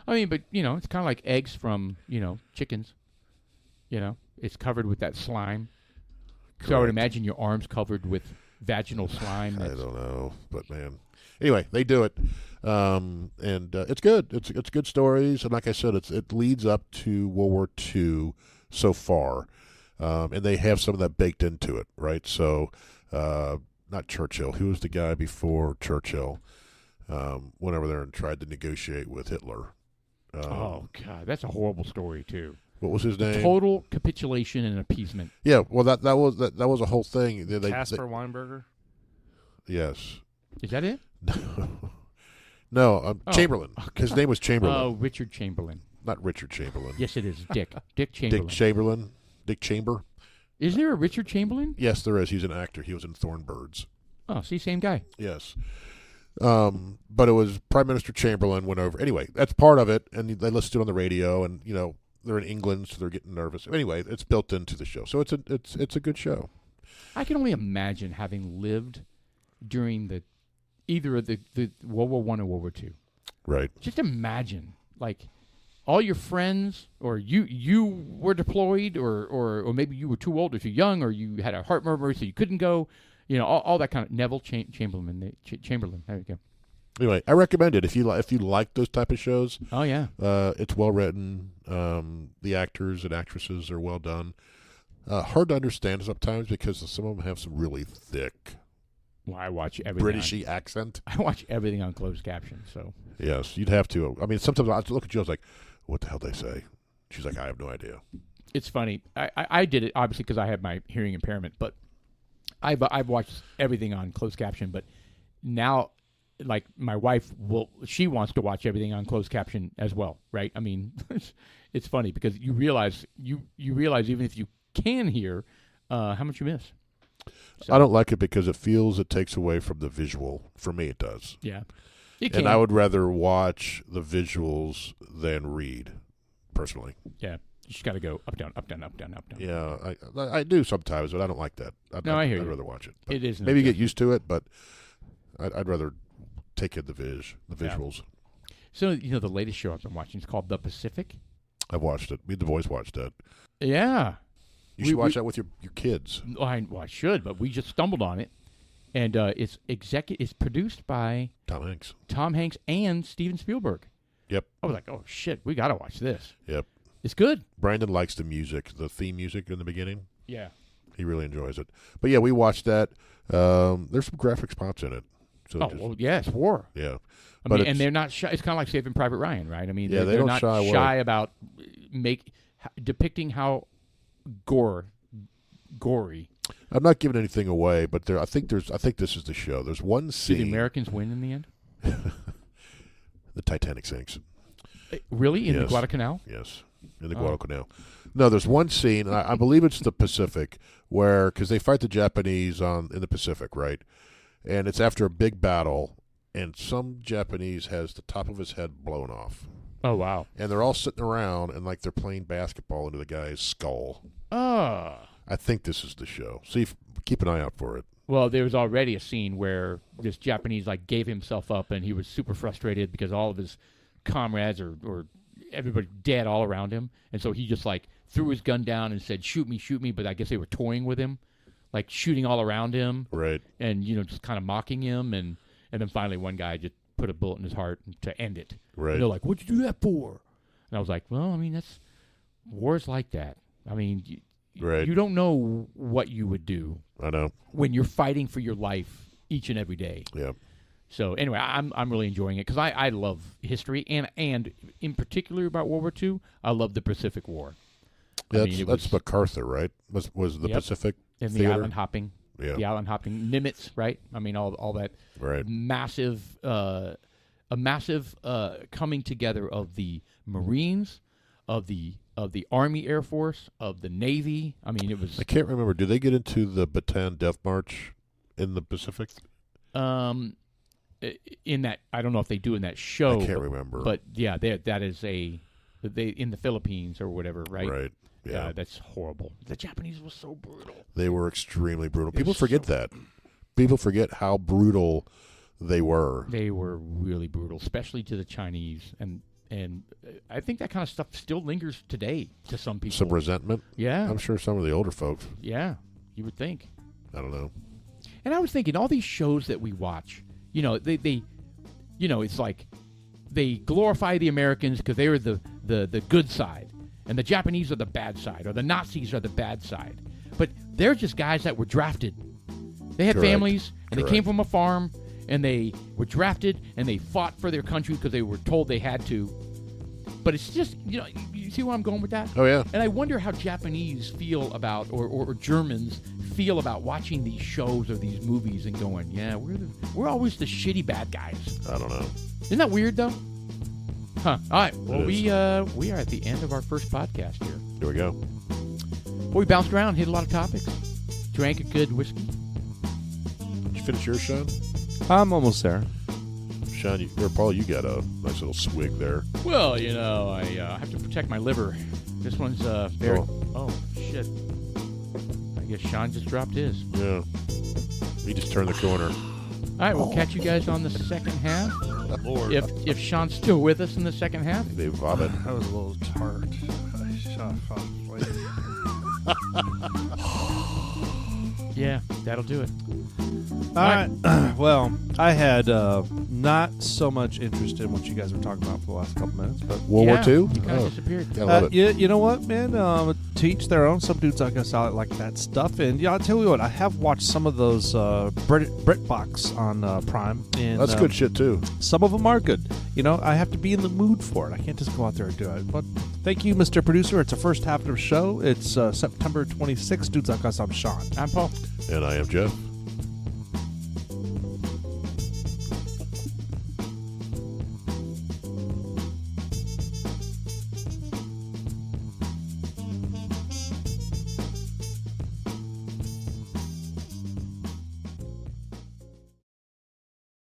I mean, but it's kind of like eggs from chickens. It's covered with that slime. Correct. So I would imagine your arm's covered with vaginal slime. I don't know, but man. Anyway, they do it, and it's good. It's good stories, and like I said, it leads up to World War II so far, and they have some of that baked into it, right? So, not Churchill. Who was the guy before Churchill? Went over there and tried to negotiate with Hitler. Oh God, that's a horrible story too. What was his name? Total capitulation and appeasement. Yeah, well, that was a whole thing. Caspar Weinberger. Yes. Is that it? No, Chamberlain. His name was Chamberlain. Oh, Richard Chamberlain. Not Richard Chamberlain. Yes, it is. Dick Chamberlain. Dick Chamberlain. Dick Chamber. Is there a Richard Chamberlain? Yes, there is. He's an actor. He was in Thornbirds. Oh, see, same guy. Yes. But it was Prime Minister Chamberlain went over. Anyway, that's part of it, and they listed it on the radio, and they're in England, so they're getting nervous. Anyway, it's built into the show, so it's a good show. I can only imagine having lived during either of the World War I or World War II. Right. Just imagine, like, all your friends, or you were deployed, or maybe you were too old or too young, or you had a heart murmur so you couldn't go. All that kind of Neville Chamberlain. Chamberlain. There you go. Anyway, I recommend it if you like those type of shows. Oh yeah. It's well written. The actors and actresses are well done. Hard to understand sometimes because some of them have some really thick. Well, I watch everything. Britishy accent. I watch everything on closed caption. So. Yes, you'd have to. I mean, sometimes I look at you. I was like, "What the hell they say?" She's like, "I have no idea." It's funny. I did it obviously because I have my hearing impairment, but I've watched everything on closed caption. But now, like my wife she wants to watch everything on closed caption as well, right? I mean, it's funny because you realize even if you can hear, how much you miss. So. I don't like it because it takes away from the visual. For me, it does. Yeah. And I would rather watch the visuals than read, personally. Yeah. You just got to go up, down, up, down, up, down, up, down. Yeah, I do sometimes, but I don't like that. I hear you. I'd rather watch it. But it is. Maybe get used to it, but I'd rather take in the visuals. Yeah. So, the latest show I've been watching is called The Pacific. I've watched it. Me and the boys watched that. Yeah. You should watch that with your kids. I should, but we just stumbled on it. And it's produced by Tom Hanks and Steven Spielberg. Yep. I was like, oh, shit, we got to watch this. Yep. It's good. Brandon likes the music, the theme music in the beginning. Yeah. He really enjoys it. But, yeah, we watched that. There's some graphic spots in it. So it's war. Yeah. And they're not shy. It's kind of like Saving Private Ryan, right? I mean, they're don't not shy about depicting how gory. I'm not giving anything away, but I think this is the show. There's one scene. Do the Americans win in the end? The Titanic sinks. Really? In the Guadalcanal? Yes, in the Guadalcanal. No, there's one scene, and I believe it's the Pacific, because they fight the Japanese in the Pacific, right? And it's after a big battle, and some Japanese has the top of his head blown off. Oh, wow. And they're all sitting around, and like they're playing basketball into the guy's skull. Oh. I think this is the show. Keep an eye out for it. Well, there was already a scene where this Japanese gave himself up, and he was super frustrated because all of his comrades or everybody dead all around him, and so he just threw his gun down and said, shoot me, but I guess they were toying with him, shooting all around him. Right. And, just kind of mocking him, and then finally one guy just put a bullet in his heart to end it. Right. And they're like, what'd you do that for? And I was like, well, I mean, war's like that. I mean, you don't know what you would do. I know. When you're fighting for your life each and every day. Yeah. So anyway, I'm really enjoying it because I love history and in particular about World War II, I love the Pacific War. That's MacArthur, right? Was the Pacific and theater? the island hopping, the island hopping Nimitz, right? I mean all that massive a massive coming together of the Marines, of the Army, Air Force, of the Navy. I mean, it was. I can't remember. Do they get into the Bataan Death March in the Pacific? In that, I don't know if they do in that show. I can't remember. But yeah, that is they in the Philippines or whatever, right? Right. Yeah, that's horrible. The Japanese were so brutal. They were extremely brutal. People forget that. People forget how brutal they were. They were really brutal, especially to the Chinese, and I think that kind of stuff still lingers today to some people. Some resentment. Yeah, I'm sure some of the older folks. Yeah, you would think. I don't know. And I was thinking, all these shows that we watch, they it's like they glorify the Americans because they were the good side, and the Japanese are the bad side, or the Nazis are the bad side. But they're just guys that were drafted. They had families, and they came from a farm, and they were drafted, and they fought for their country because they were told they had to. But it's just, you see where I'm going with that? Oh, yeah. And I wonder how Japanese feel about, or Germans feel about watching these shows or these movies and going, yeah, we're always the shitty bad guys. I don't know. Isn't that weird, though? Huh. All right. Well, we are at the end of our first podcast here. Here we go. Well, we bounced around, hit a lot of topics, drank a good whiskey. Did you finish yours, Sean? I'm almost there. Sean, Paul, you got a nice little swig there. Well, I have to protect my liver. This one's very... Oh, shit. I guess Sean just dropped his. Yeah. He just turned the corner. All right, we'll catch you guys on the second half. Lord. If Sean's still with us in the second half. They vomit. That was a little tart. Yeah, that'll do it. All right. Well, I had not so much interest in what you guys were talking about for the last couple minutes, but World War II? You kind of disappeared. I love it. You know what, man? To each their own. Some dudes like us out like that stuff, and I'll tell you what. I have watched some of those BritBox on Prime, and that's good shit too. Some of them are good. I have to be in the mood for it. I can't just go out there and do it. But thank you, Mr. Producer. It's the first half of the show. It's September 26th. Dudes like us. I'm Sean. I'm Paul. And I am Jeff.